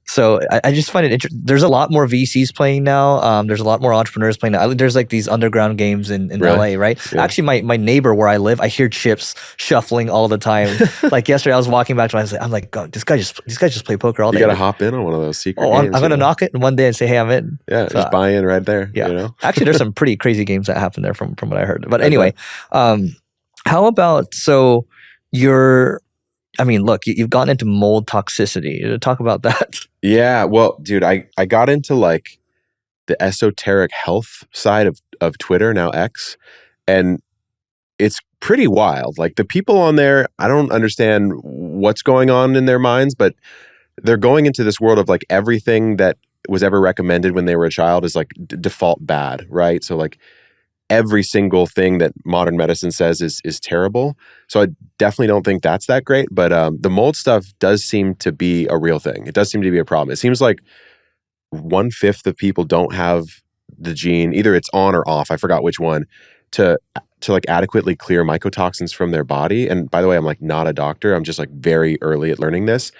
So I just find it interesting. There's a lot more VCs playing now. There's a lot more entrepreneurs playing now. There's like these underground games in LA, right? Yeah. Actually, my neighbor where I live, I hear chips shuffling all the time. Like yesterday, I was walking back to my house. I'm like, God, these guys just play poker all day. You got to hop in on one of those secret games. I'm going to knock it one day and say, hey, I'm in. Yeah, so, just buy in right there. Yeah. You know? Actually, there's some pretty crazy games that happen there from what I heard. But anyway, how about, so look, you've gotten into mold toxicity. Talk about that. Yeah, well, dude, I got into like the esoteric health side of Twitter, now X, and it's pretty wild. Like the people on there, I don't understand what's going on in their minds, but they're going into this world of like everything that was ever recommended when they were a child is like default bad, right? So like every single thing that modern medicine says is terrible. So I definitely don't think that's that great. But the mold stuff does seem to be a real thing. It does seem to be a problem. It seems like 1/5 of people don't have the gene, either it's on or off, I forgot which one, to like adequately clear mycotoxins from their body. And by the way, I'm like not a doctor. I'm just like very early at learning this.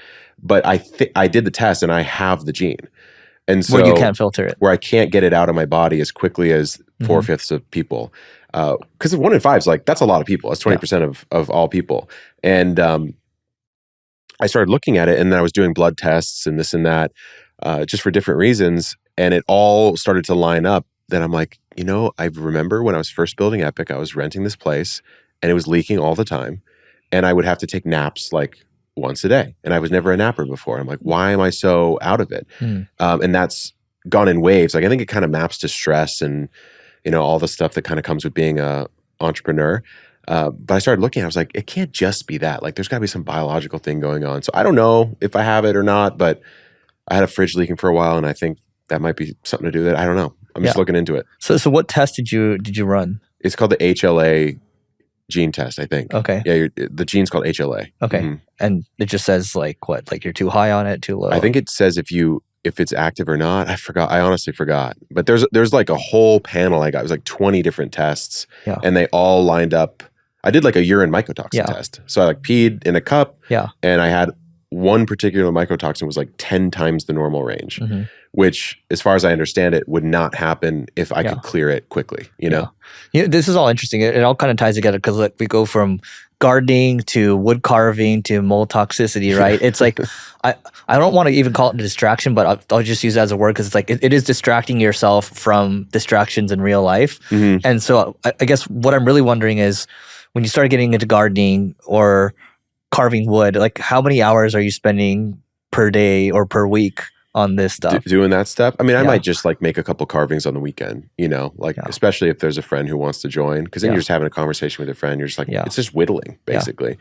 But I did the test and I have the gene. And so where you can't filter it, where I can't get it out of my body as quickly as 4/5 of people, because 1 in 5 is like, that's a lot of people. That's 20% of all people. And I started looking at it, and then I was doing blood tests and this and that, just for different reasons, and it all started to line up. Then I'm like, I remember when I was first building Epic, I was renting this place, and it was leaking all the time, and I would have to take naps like once a day, and I was never a napper before. I'm like, why am I so out of it? And that's gone in waves. Like I think it kind of maps to stress and all the stuff that kind of comes with being a entrepreneur. But I started looking, I was like, it can't just be that. Like there's got to be some biological thing going on. So I don't know if I have it or not, but I had a fridge leaking for a while, and I think that might be something to do with it. I don't know. I'm just looking into it. So what test did you run? It's called the HLA gene test, I think. Okay. Yeah, the gene's called HLA. Okay. And it just says like what? Like you're too high on it, too low? I think it says if it's active or not. I forgot. I honestly forgot. But there's like a whole panel I got. It was like 20 different tests, and they all lined up I did like a urine mycotoxin Yeah. test. So I like peed in a cup, Yeah. and I had one particular mycotoxin was like 10 times the normal range, which, as far as I understand it, would not happen if I could clear it quickly. You know, this is all interesting. It all kind of ties together because like we go from gardening to wood carving to mold toxicity, right? It's like I don't want to even call it a distraction, but I'll just use it as a word because it's like it is distracting yourself from distractions in real life. And so I guess what I'm really wondering is when you start getting into gardening or carving wood, like how many hours are you spending per day or per week on this stuff? Doing that stuff. I mean, I might just like make a couple carvings on the weekend, you know, like especially if there's a friend who wants to join, because then you're just having a conversation with a friend. You're just like, it's just whittling basically.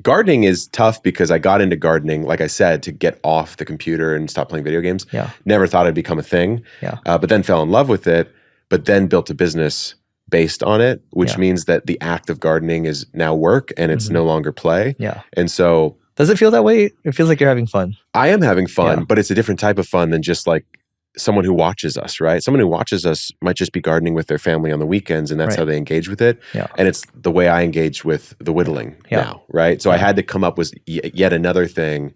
Gardening is tough because I got into gardening, like I said, to get off the computer and stop playing video games. Never thought it'd become a thing, but then fell in love with it, but then built a business based on it, which means that the act of gardening is now work and it's no longer play. And so does it feel that way? It feels like you're having fun. I am having fun, but it's a different type of fun than just like someone who watches us, right? Someone who watches us might just be gardening with their family on the weekends, and that's how they engage with it. And it's the way I engage with the whittling now, right? So I had to come up with yet another thing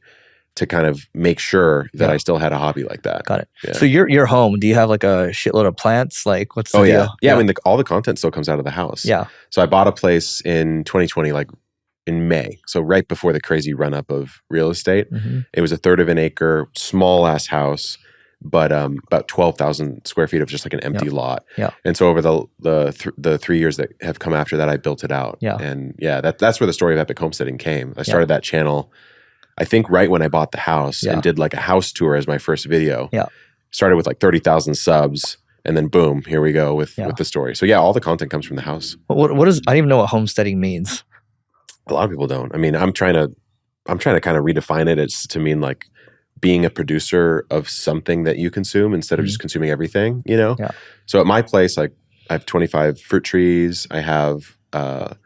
to kind of make sure that I still had a hobby like that. Got it. So your home, do you have like a shitload of plants? Like what's the deal? Yeah. I mean, all the content still comes out of the house. So I bought a place in 2020, like in May. So right before the crazy run up of real estate. It was a third of an acre, small ass house, but about 12,000 square feet of just like an empty lot. And so over the 3 years that have come after that, I built it out. And that's where the story of Epic Homesteading came. I started that channel, I think, right when I bought the house and did like a house tour as my first video. Started with like 30,000 subs, and then boom, here we go with the story. So all the content comes from the house. What is? I don't even know what homesteading means. A lot of people don't. I mean, I'm trying to kind of redefine it as to mean like being a producer of something that you consume instead of just consuming everything, you know? So at my place, like I have 25 fruit trees. I have about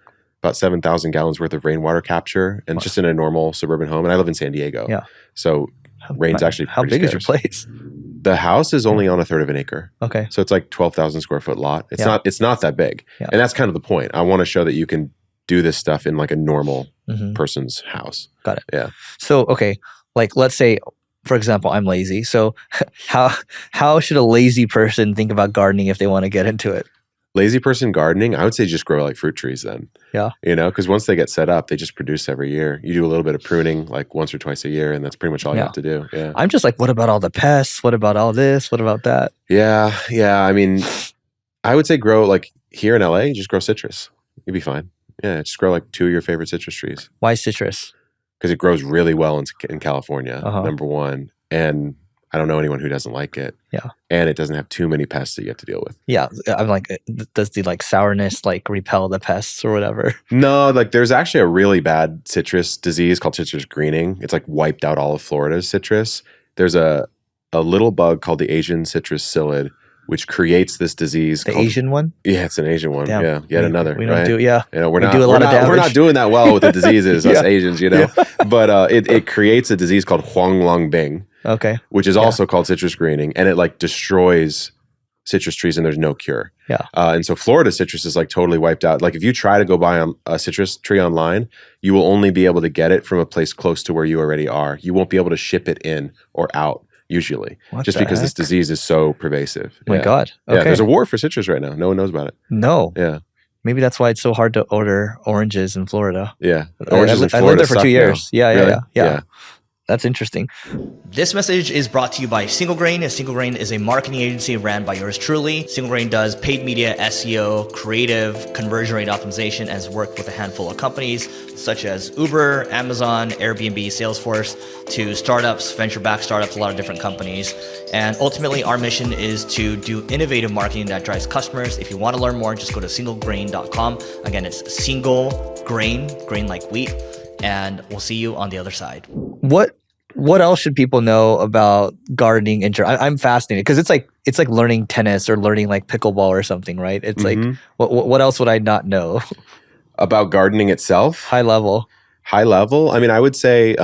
7,000 gallons worth of rainwater capture, and just in a normal suburban home. And I live in San Diego. So rain's actually how pretty big scarce. is your place? The house is only on a third of an acre. Okay. So it's like 12,000 square foot lot. It's not that big. And that's kind of the point. I want to show that you can do this stuff in like a normal person's house. Got it. Yeah. So, okay, like let's say, for example, I'm lazy. So how should a lazy person think about gardening if they want to get into it? Lazy person gardening, I would say just grow like fruit trees then. You know, because once they get set up, they just produce every year. You do a little bit of pruning like once or twice a year, and that's pretty much all you have to do. I'm just like, what about all the pests? What about all this? What about that? Yeah. I mean, I would say grow like here in LA, just grow citrus. You'd be fine. Yeah, just grow like 2 of your favorite citrus trees. Why citrus? Because it grows really well in California, number one. And I don't know anyone who doesn't like it. And it doesn't have too many pests that you have to deal with. I'm like, does the like sourness like repel the pests or whatever? No, like there's actually a really bad citrus disease called citrus greening. It's like wiped out all of Florida's citrus. There's a little bug called the Asian citrus psyllid, which creates this disease. The Asian one? Yeah, it's an Asian one. Damn. Yeah, yet another. We don't right? do, You know, we're not damage. doing that well with the diseases, us Asians, you know. But it creates a disease called huanglongbing. Okay. Which is also called citrus greening, and it like destroys citrus trees, and there's no cure. And so Florida citrus is like totally wiped out. Like if you try to go buy a citrus tree online, you will only be able to get it from a place close to where you already are. You won't be able to ship it in or out. Usually, just because this disease is so pervasive. Oh my God. Okay. Yeah, there's a war for citrus right now. No one knows about it. No. Yeah. Maybe that's why it's so hard to order oranges in Florida. Yeah. Oranges in Florida. I lived there for 2 years. Now. Yeah. That's interesting. This message is brought to you by Single Grain. Single Grain is a marketing agency ran by yours truly. Single Grain does paid media, SEO, creative, conversion rate optimization, and has worked with a handful of companies such as Uber, Amazon, Airbnb, Salesforce, to startups, venture-backed startups, a lot of different companies. And ultimately, our mission is to do innovative marketing that drives customers. If you want to learn more, just go to singlegrain.com. Again, it's single grain like wheat. And we'll see you on the other side. What else should people know about gardening? I'm fascinated because it's like learning tennis or learning like pickleball or something, right? It's like what else would I not know about gardening itself? High level. I mean, I would say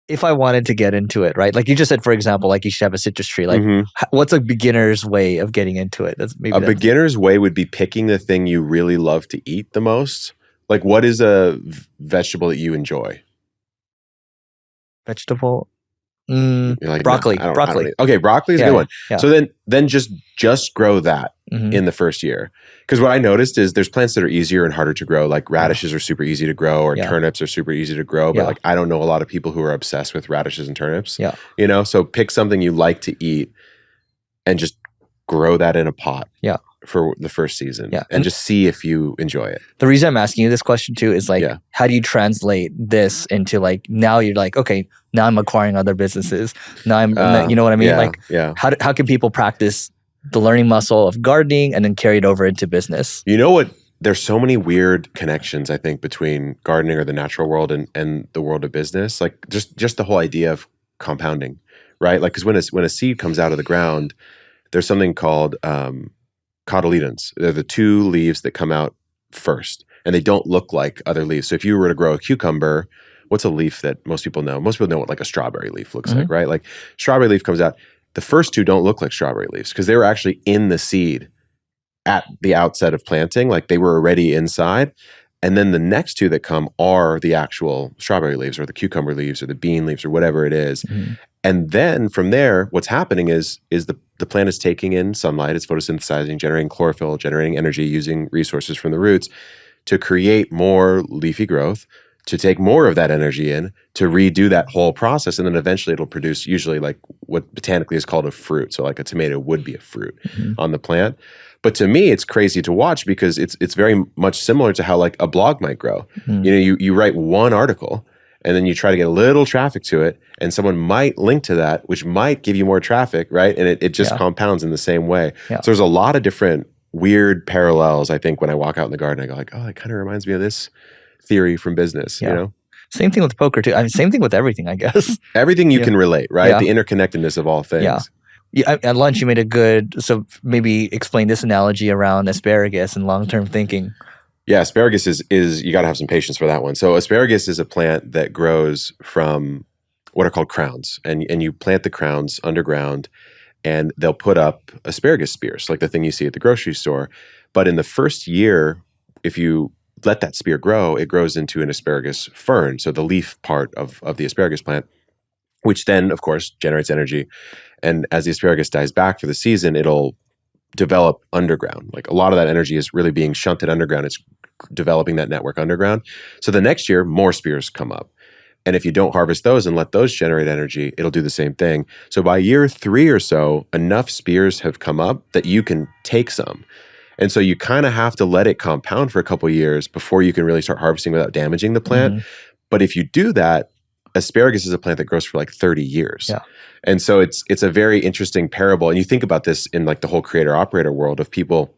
if I wanted to get into it, right? Like you just said, for example, like you should have a citrus tree. Like, Mhm. what's a beginner's way of getting into it? A beginner's way would be picking the thing you really love to eat the most. Like, what is a vegetable that you enjoy? vegetable. You're like, Broccoli. no, I don't Broccoli. really- Okay, broccoli is a Yeah, good one. yeah. So then just grow that Mhm. in the first year. Because what I noticed is there's plants that are easier and harder to grow. Like radishes are super easy to grow, or Yeah. turnips are super easy to grow. But Yeah. like I don't know a lot of people who are obsessed with radishes and turnips. Yeah. You know, so pick something you like to eat and just grow that in a pot. Yeah. For the first season. Yeah. And just see if you enjoy it. The reason I'm asking you this question too is like, Yeah. how do you translate this into like, now you're like, okay, now I'm acquiring other businesses. Now you know what I mean? Yeah, Like, yeah. how can people practice the learning muscle of gardening and then carry it over into business? You know what? There's so many weird connections, I think, between gardening or the natural world and the world of business. Like just the whole idea of compounding, right? Like, because when a seed comes out of the ground, there's something called cotyledons. They're the two leaves that come out first, and they don't look like other leaves. So if you were to grow a cucumber, what's a leaf that most people know? Most people know what like a strawberry leaf looks like, right? Like strawberry leaf comes out. The first two don't look like strawberry leaves because they were actually in the seed at the outset of planting. Like they were already inside. And then the next two that come are the actual strawberry leaves or the cucumber leaves or the bean leaves or whatever it is. Mhm. And then from there, what's happening is the plant is taking in sunlight, it's photosynthesizing, generating chlorophyll, generating energy, using resources from the roots to create more leafy growth, to take more of that energy in, to redo that whole process. And then eventually it'll produce usually like what botanically is called a fruit. So like a tomato would be a fruit on the plant. But to me, it's crazy to watch because it's very much similar to how like a blog might grow. Mhm. You know, you write one article and then you try to get a little traffic to it, and someone might link to that, which might give you more traffic, right? And it just compounds in the same way. Yeah. So there's a lot of different weird parallels, I think, when I walk out in the garden. I go like, oh, it kind of reminds me of this theory from business, you know? Same thing with poker too. I mean, same thing with everything, I guess. Everything you can relate, right? Yeah. The interconnectedness of all things. Yeah. At lunch, you made a good, so maybe explain this analogy around asparagus and long-term thinking. Yeah, asparagus is you got to have some patience for that one. So asparagus is a plant that grows from what are called crowns, and you plant the crowns underground, and they'll put up asparagus spears, like the thing you see at the grocery store. But in the first year, if you let that spear grow, it grows into an asparagus fern, so the leaf part of the asparagus plant, which then, of course, generates energy. And as the asparagus dies back for the season, it'll develop underground. Like a lot of that energy is really being shunted underground. It's developing that network underground. So the next year, more spears come up. And if you don't harvest those and let those generate energy, it'll do the same thing. So by year 3 or so, enough spears have come up that you can take some. And so you kind of have to let it compound for a couple of years before you can really start harvesting without damaging the plant. But if you do that, asparagus is a plant that grows for like 30 years. Yeah. And so it's a very interesting parable. And you think about this in like the whole creator operator world of people,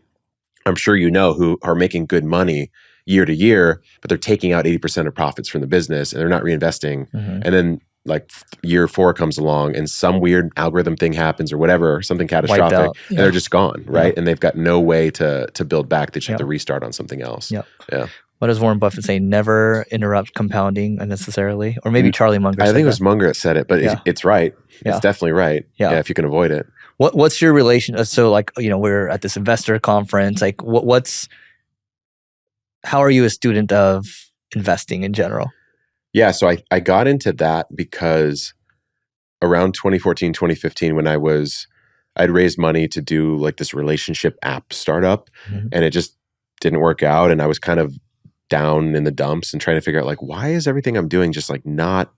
I'm sure you know, who are making good money year to year, but they're taking out 80% of profits from the business and they're not reinvesting. And then like year 4 comes along and some weird algorithm thing happens or whatever, something catastrophic, and they're just gone, right? And they've got no way to build back. They just have to restart on something else. Yeah. What does Warren Buffett say? Never interrupt compounding unnecessarily. Or maybe Charlie Munger I said think it was that. Munger that said it, but it's right. Yeah. It's definitely right. Yeah. If you can avoid it. What's your relation? So like, you know, we're at this investor conference. Like how are you a student of investing in general? Yeah. So I got into that because around 2014, 2015, when I'd raised money to do like this relationship app startup and it just didn't work out. And I was kind of down in the dumps and trying to figure out like, why is everything I'm doing just like not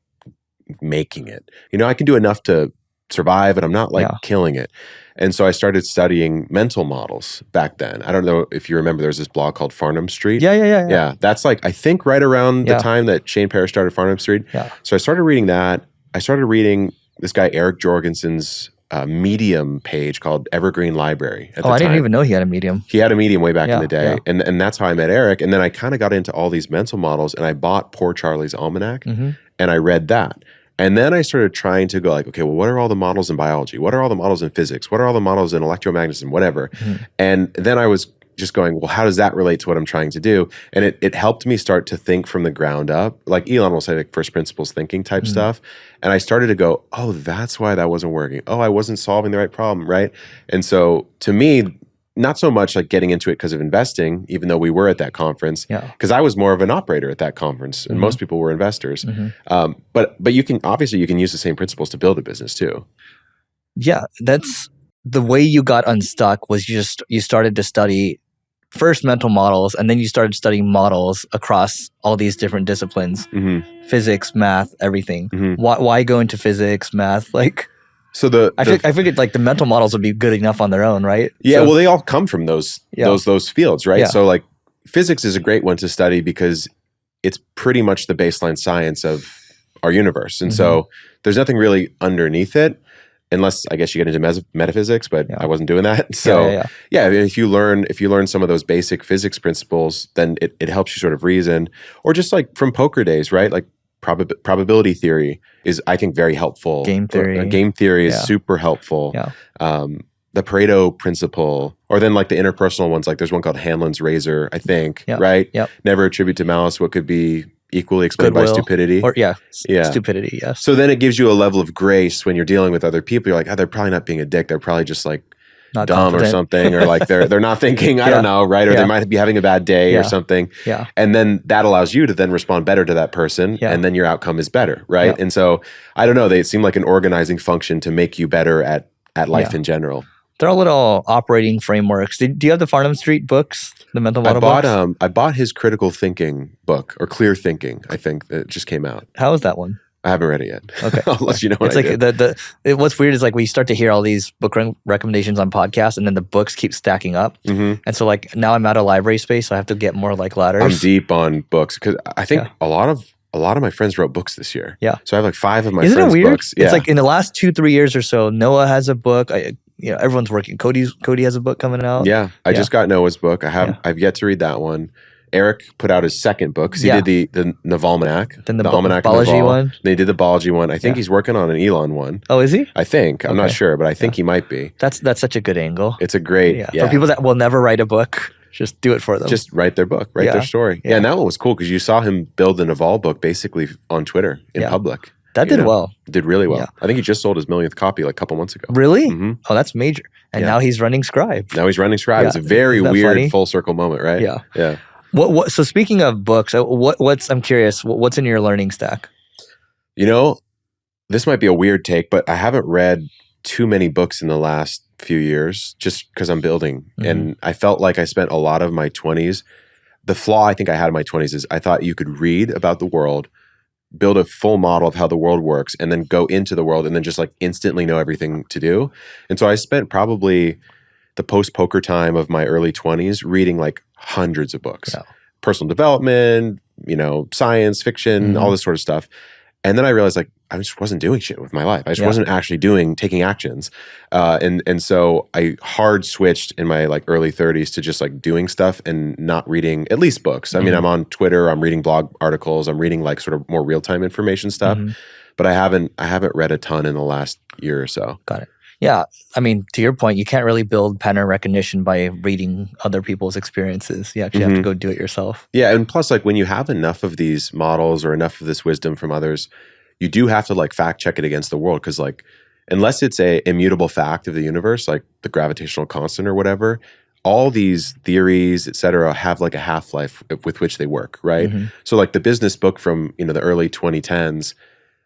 making it? You know, I can do enough to survive and I'm not like killing it. And so I started studying mental models back then. I don't know if you remember, there was this blog called Farnham Street. Yeah. That's like, I think right around the time that Shane Parrish started Farnham Street. Yeah. So I started reading that. I started reading this guy, Eric Jorgensen's Medium page called Evergreen Library. At the I didn't time. even know he had a Medium. He had a Medium way back in the day. Yeah. And that's how I met Eric. And then I kind of got into all these mental models and I bought Poor Charlie's Almanac and I read that. And then I started trying to go like, okay, well, what are all the models in biology? What are all the models in physics? What are all the models in electromagnetism? Whatever. And then I was just going, well, how does that relate to what I'm trying to do? And it helped me start to think from the ground up. Like Elon will say, like first principles thinking type stuff. And I started to go, oh, that's why that wasn't working. Oh, I wasn't solving the right problem, right? And so to me, not so much like getting into it because of investing, even though we were at that conference, because I was more of an operator at that conference and most people were investors. But you can use the same principles to build a business too. Yeah, that's the way you got unstuck was you started to study first mental models, and then you started studying models across all these different disciplines, physics, math, everything. Why go into physics, math? Like, so I figured like the mental models would be good enough on their own, right? Yeah, well, they all come from those fields, right? So like physics is a great one to study because it's pretty much the baseline science of our universe, and so there's nothing really underneath it. Unless I guess you get into metaphysics, but I wasn't doing that. So if you learn some of those basic physics principles, then it helps you sort of reason. Or just like from poker days, right? Like probability theory is, I think, very helpful. Game theory. Game theory is super helpful. The Pareto principle, or then like the interpersonal ones, like there's one called Hanlon's razor, I think, right? Never attribute to malice what could be equally explained by stupidity. Or stupidity, yes. So then it gives you a level of grace when you're dealing with other people. You're like, oh, they're probably not being a dick. They're probably just like not dumb competent. Or something, or like they're not thinking, I don't know, right? Or they might be having a bad day or something. And then that allows you to then respond better to that person, and then your outcome is better, right? And so I don't know, they seem like an organizing function to make you better at life in general. They're all little operating frameworks. Do you have the Farnham Street books, the mental model books? I bought his critical thinking book, or clear thinking, I think, that just came out. How is that one? I haven't read it yet. Okay. I'll let you know what it's like what's weird is like we start to hear all these book recommendations on podcasts, and then the books keep stacking up. And so like now I'm out of library space, so I have to get more like ladders. I'm deep on books because I think a lot of my friends wrote books this year. So I have like 5 of my friends' Isn't it weird? books. It's like in the last 2-3 years or so, Noah has a book. Everyone's working. Cody has a book coming out. I just got Noah's book. I've yet to read that one. Eric put out his second book because he did the Navalmanac. Then the Almanac Balaji one. They did the Balaji one. I think he's working on an Elon one. Oh, is he? I think. I'm not sure, but I think he might be. That's such a good angle. It's a great for people that will never write a book. Just do it for them. Just write their book, write their story. And that one was cool because you saw him build the Naval book basically on Twitter in public. That did well. Did really well. I think he just sold his millionth copy like a couple months ago. Really? Oh, that's major. And now he's running Scribe. It's a very weird funny? Full circle moment, right? Yeah. What? So speaking of books, I'm curious. What's in your learning stack? This might be a weird take, but I haven't read too many books in the last few years just because I'm building. And I felt like I spent a lot of my 20s. The flaw I think I had in my 20s is I thought you could read about the world, build a full model of how the world works, and then go into the world and then just like instantly know everything to do. And so I spent probably the post-poker time of my early 20s reading like hundreds of books. Personal development, science, fiction, all this sort of stuff. And then I realized like I just wasn't doing shit with my life. I just wasn't actually taking actions. And so I hard switched in my like early 30s to just like doing stuff and not reading at least books. I mean, I'm on Twitter, I'm reading blog articles, I'm reading like sort of more real-time information stuff. But I haven't read a ton in the last year or so. Got it. Yeah. I mean, to your point, you can't really build pattern recognition by reading other people's experiences. You actually have to go do it yourself. Yeah. And plus, like when you have enough of these models or enough of this wisdom from others, you do have to like fact check it against the world. Because like, unless it's a immutable fact of the universe, like the gravitational constant or whatever, all these theories, et cetera, have like a half-life with which they work, right? So like the business book from, the early 2010s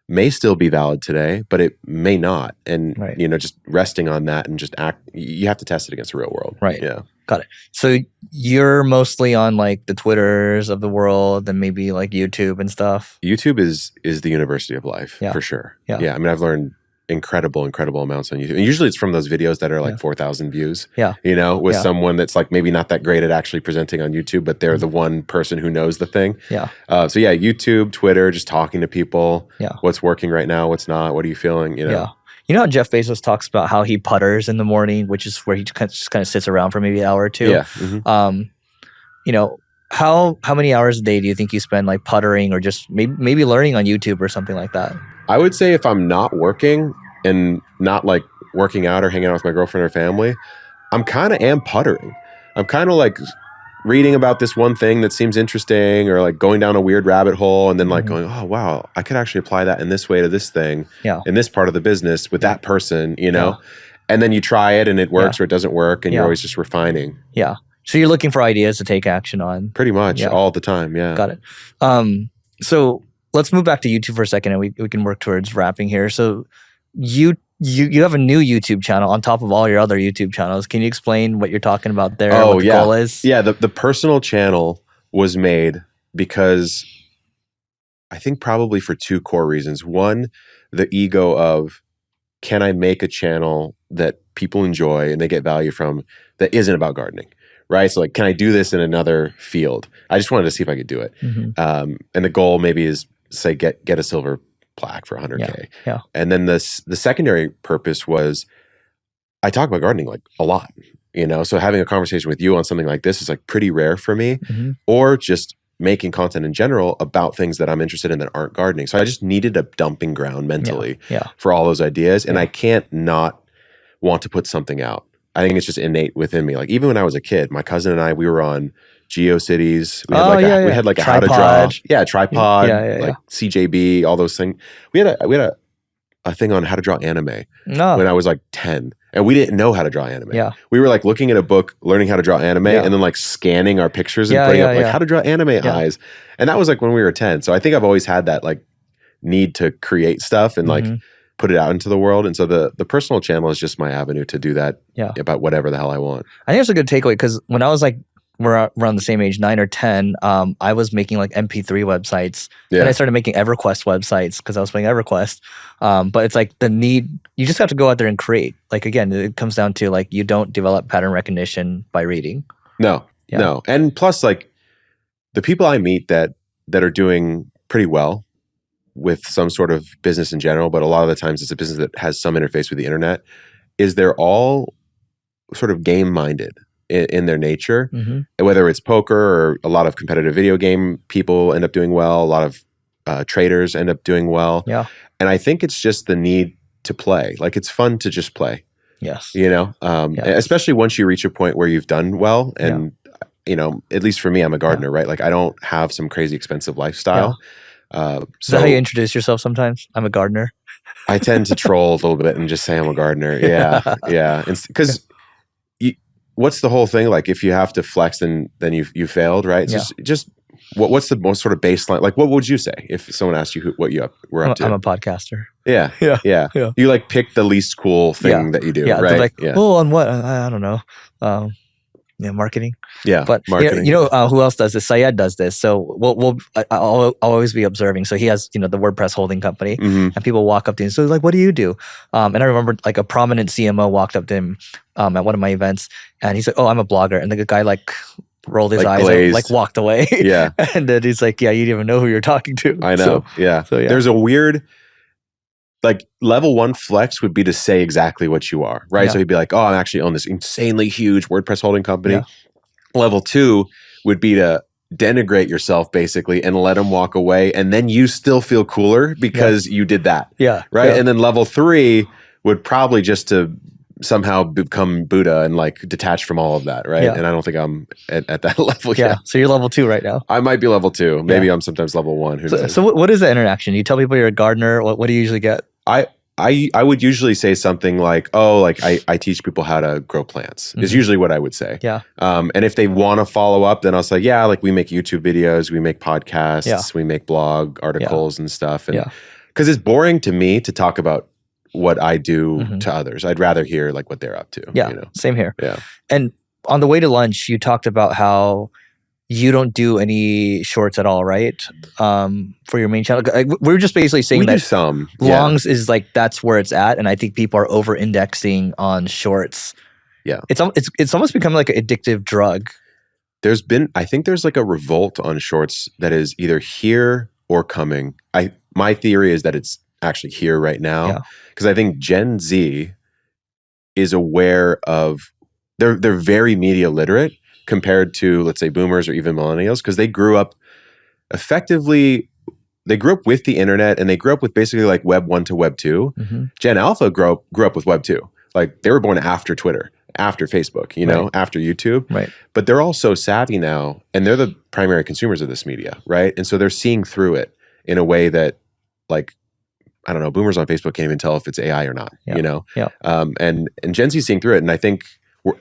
may still be valid today, but it may not. And, just resting on that and just you have to test it against the real world. Right. Yeah. Got it. So you're mostly on like the Twitters of the world and maybe like YouTube and stuff. YouTube is the university of life for sure. Yeah. I mean, I've learned incredible amounts on YouTube. And usually it's from those videos that are like 4,000 views, with someone that's like maybe not that great at actually presenting on YouTube, but they're the one person who knows the thing. So YouTube, Twitter, just talking to people. What's working right now? What's not? What are you feeling? You know how Jeff Bezos talks about how he putters in the morning, which is where he just kind of sits around for maybe an hour or two. How many hours a day do you think you spend like puttering or just maybe learning on YouTube or something like that? I would say if I'm not working and not like working out or hanging out with my girlfriend or family, I'm kind of am puttering. I'm kind of like reading about this one thing that seems interesting, or like going down a weird rabbit hole, and then like going, oh wow, I could actually apply that in this way to this thing in this part of the business with that person, you know. And then you try it and it works or it doesn't work, and you're always just refining. Yeah. So you're looking for ideas to take action on. Pretty much all the time. Yeah. Got it. So let's move back to YouTube for a second, and we can work towards wrapping here. So you have a new YouTube channel on top of all your other YouTube channels. Can you explain what you're talking about there? What the goal is? Yeah. The personal channel was made because I think probably for two core reasons. One, the ego of, can I make a channel that people enjoy and they get value from that isn't about gardening, right? So like, can I do this in another field? I just wanted to see if I could do it. And the goal maybe is, say, get a silver plaque for 100K. Yeah. And then the secondary purpose was, I talk about gardening like a lot, you know? So having a conversation with you on something like this is like pretty rare for me, or just making content in general about things that I'm interested in that aren't gardening. So I just needed a dumping ground mentally for all those ideas. And I can't not want to put something out. I think it's just innate within me. Like even when I was a kid, my cousin and I, we were on GeoCities. We had like a how to draw, tripod, like CJB, all those things. We had a thing on how to draw anime when I was like 10. And we didn't know how to draw anime. We were like looking at a book, learning how to draw anime, and then like scanning our pictures and putting up like how to draw anime eyes. And that was like when we were 10. So I think I've always had that like need to create stuff and like put it out into the world. And so the personal channel is just my avenue to do that about whatever the hell I want. I think it's a good takeaway, because when I was like, we're around the same age, 9 or 10, I was making like MP3 websites. And I started making EverQuest websites because I was playing EverQuest. But it's like the need, you just have to go out there and create. Like, again, it comes down to like, you don't develop pattern recognition by reading. No. And plus like the people I meet that are doing pretty well with some sort of business in general, but a lot of the times it's a business that has some interface with the internet, is they're all sort of game-minded in their nature, whether it's poker or a lot of competitive video game people end up doing well. A lot of traders end up doing well. And I think it's just the need to play. Like it's fun to just play. You know, especially once you reach a point where you've done well. And, you know, at least for me, I'm a gardener, right? Like I don't have some crazy expensive lifestyle. Is that how you introduce yourself sometimes? I'm a gardener. I tend to troll a little bit and just say I'm a gardener. Yeah. Because what's the whole thing? Like if you have to flex, then you failed, right? So just what's the most sort of baseline? Like what would you say if someone asked you what you were up to? I'm a podcaster. Yeah. You like pick the least cool thing that you do, right? Like, oh, on what? I don't know. Marketing. But marketing. You know who else does this? Syed does this. So I'll always be observing. So he has, the WordPress holding company, and people walk up to him. So like, what do you do? And I remember like a prominent CMO walked up to him at one of my events, and he's like, "Oh, I'm a blogger." And the guy like rolled his eyes and like walked away. And then he's like, "Yeah, you didn't even know who you're talking to." I know. So there's a weird. Like level 1 flex would be to say exactly what you are, right? So he'd be like, "Oh, I'm actually on this insanely huge WordPress holding company." Level 2 would be to denigrate yourself basically and let him walk away, and then you still feel cooler because you did that. Right. And then level 3 would probably just to somehow become Buddha and like detach from all of that, right? And I don't think I'm at that level yet. So you're level 2 right now. I might be level 2. Maybe I'm sometimes level 1. Who knows? So what is the interaction? You tell people you're a gardener. What do you usually get? I would usually say something like, "Oh, like I teach people how to grow plants," is usually what I would say. And if they want to follow up, then I'll say, "Yeah, like we make YouTube videos, we make podcasts, we make blog articles and stuff." And because it's boring to me to talk about what I do to others. I'd rather hear like what they're up to. Same here. And on the way to lunch, you talked about how you don't do any shorts at all, right? For your main channel. We were just basically saying that do some. Longs is like, that's where it's at. And I think people are over indexing on shorts. It's almost become like an addictive drug. I think there's like a revolt on shorts that is either here or coming. My theory is that it's actually here right now. Because I think Gen Z is aware of, they're very media literate compared to, let's say, boomers or even millennials, because they grew up with the internet, and they grew up with basically like Web 1 to Web 2. Gen Alpha grew up with Web 2. Like they were born after Twitter. after Facebook, you know, after YouTube. Right. But they're all so savvy now, and they're the primary consumers of this media, right? And so they're seeing through it in a way that, like, I don't know, boomers on Facebook can't even tell if it's AI or not, you know? Yeah. And Gen Z is seeing through it. And I think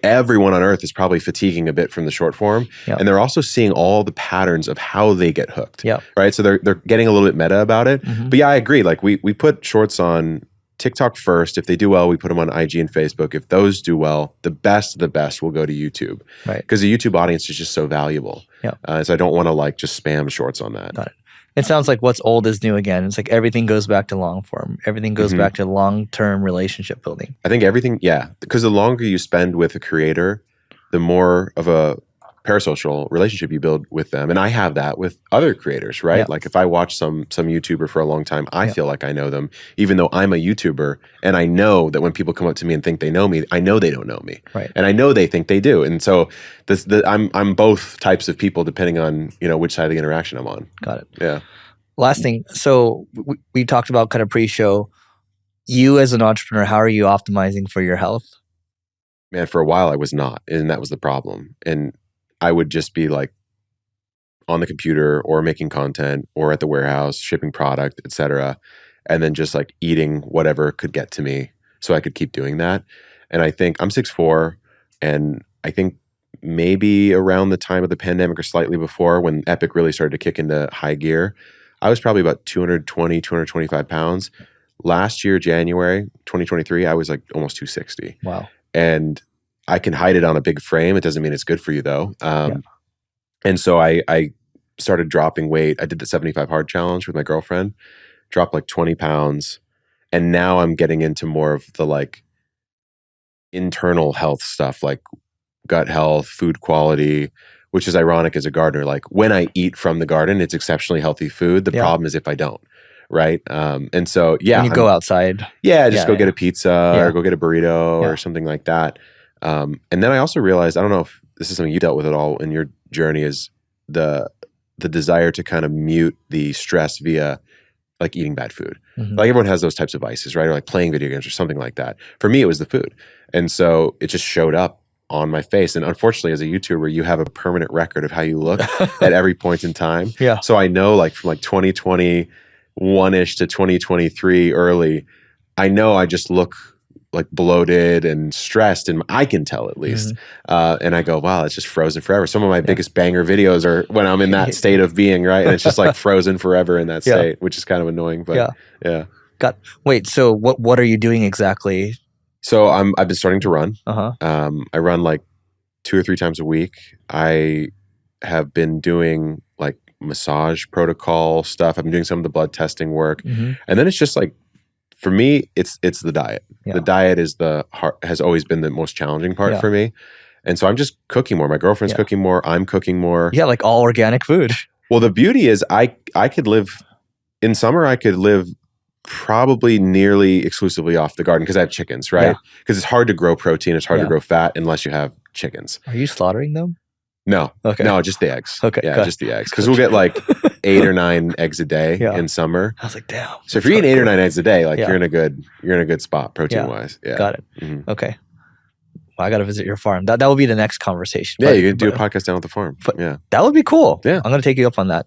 everyone on earth is probably fatiguing a bit from the short form. Yeah. And they're also seeing all the patterns of how they get hooked, Yeah. right? So they're getting a little bit meta about it. Mm-hmm. But yeah, I agree. Like we put shorts on TikTok first. If they do well, we put them on IG and Facebook. If those do well, the best of the best will go to YouTube. Right. Because the YouTube audience is just so valuable. Yeah. So I don't want to like just spam shorts on that. Got it. It sounds like what's old is new again. It's like everything goes back to long form. Everything goes back to long-term relationship building. I think everything, yeah. Because the longer you spend with a creator, the more of a parasocial relationship you build with them. And I have that with other creators, right? Yeah. Like if I watch some YouTuber for a long time, I feel like I know them, even though I'm a YouTuber. And I know that when people come up to me and think they know me, I know they don't know me. Right. And I know they think they do. And so I'm both types of people depending on, you know, which side of the interaction I'm on. Got it. Yeah. Last thing. So we talked about kind of pre-show. You as an entrepreneur, how are you optimizing for your health? Man, for a while I was not. And that was the problem. And I would just be like on the computer or making content or at the warehouse, shipping product, etc. And then just like eating whatever could get to me so I could keep doing that. And I think I'm 6'4", and I think maybe around the time of the pandemic or slightly before, when Epic really started to kick into high gear, I was probably about 220, 225 pounds. Last year, January 2023, I was like almost 260. Wow. And I can hide it on a big frame. It doesn't mean it's good for you though. And so I started dropping weight. I did the 75 hard challenge with my girlfriend, dropped like 20 pounds. And now I'm getting into more of the like internal health stuff, like gut health, food quality, which is ironic as a gardener. Like when I eat from the garden, it's exceptionally healthy food. The problem is if I don't. Right. And so, yeah. When you go outside. Yeah. Just go get a pizza or go get a burrito Yeah. or something like that. And then I also realized, I don't know if this is something you dealt with at all in your journey, is the desire to kind of mute the stress via like eating bad food. Like everyone has those types of vices, right? Or like playing video games or something like that. For me, it was the food. And so it just showed up on my face. And unfortunately, as a YouTuber, you have a permanent record of how you look at every point in time. Yeah. So I know like from like 2021-ish to 2023 early, I know I just look like bloated and stressed, and I can tell at least. And I go, wow, it's just frozen forever. Some of my biggest banger videos are when I'm in that state of being, right? And it's just like frozen forever in that state, which is kind of annoying. But yeah. Wait, so what are you doing exactly? So I've been starting to run. Uh-huh. I run like 2 or 3 times a week. I have been doing like massage protocol stuff. I've been doing some of the blood testing work. And then it's just like, for me, it's the diet. Yeah. The diet is has always been the most challenging part for me. And so I'm just cooking more. My girlfriend's cooking more. I'm cooking more. Yeah, like all organic food. Well, the beauty is I could live, in summer, I could live probably nearly exclusively off the garden because I have chickens, right? Because it's hard to grow protein. It's hard to grow fat unless you have chickens. Are you slaughtering them? No. Okay. No, just the eggs. Okay. Yeah, just the eggs. Because we'll get like 8 or 9 eggs a day in summer. I was like, damn. So if you're eating 8 or 9 eggs a day, like you're in a good spot protein wise. Yeah. Got it. Okay. Well, I got to visit your farm. That will be the next conversation. Yeah, you can do a podcast down at the farm. Yeah. That would be cool. Yeah. I'm going to take you up on that.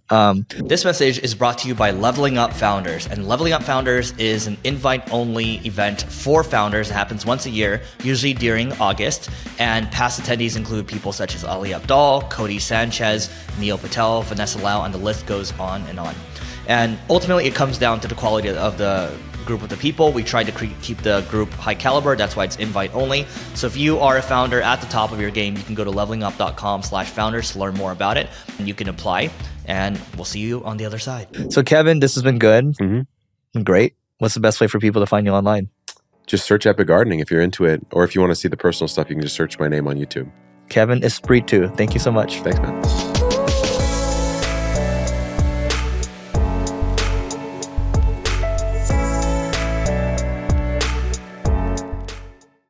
This message is brought to you by Leveling Up Founders. And Leveling Up Founders is an invite-only event for founders. It happens once a year, usually during August. And past attendees include people such as Ali Abdal, Cody Sanchez, Neil Patel, Vanessa Lau, and the list goes on and on. And ultimately, it comes down to the quality of the group of the people. We try to keep the group high caliber. That's why it's invite only. So if you are a founder at the top of your game, you can go to levelingup.com/founders to learn more about it, and you can apply, and we'll see you on the other side. So Kevin, this has been good. Great. What's the best way for people to find you online? Just search Epic Gardening if you're into it. Or if you want to see the personal stuff, you can just search my name on YouTube. Kevin Espiritu. Thank you so much. Thanks, man.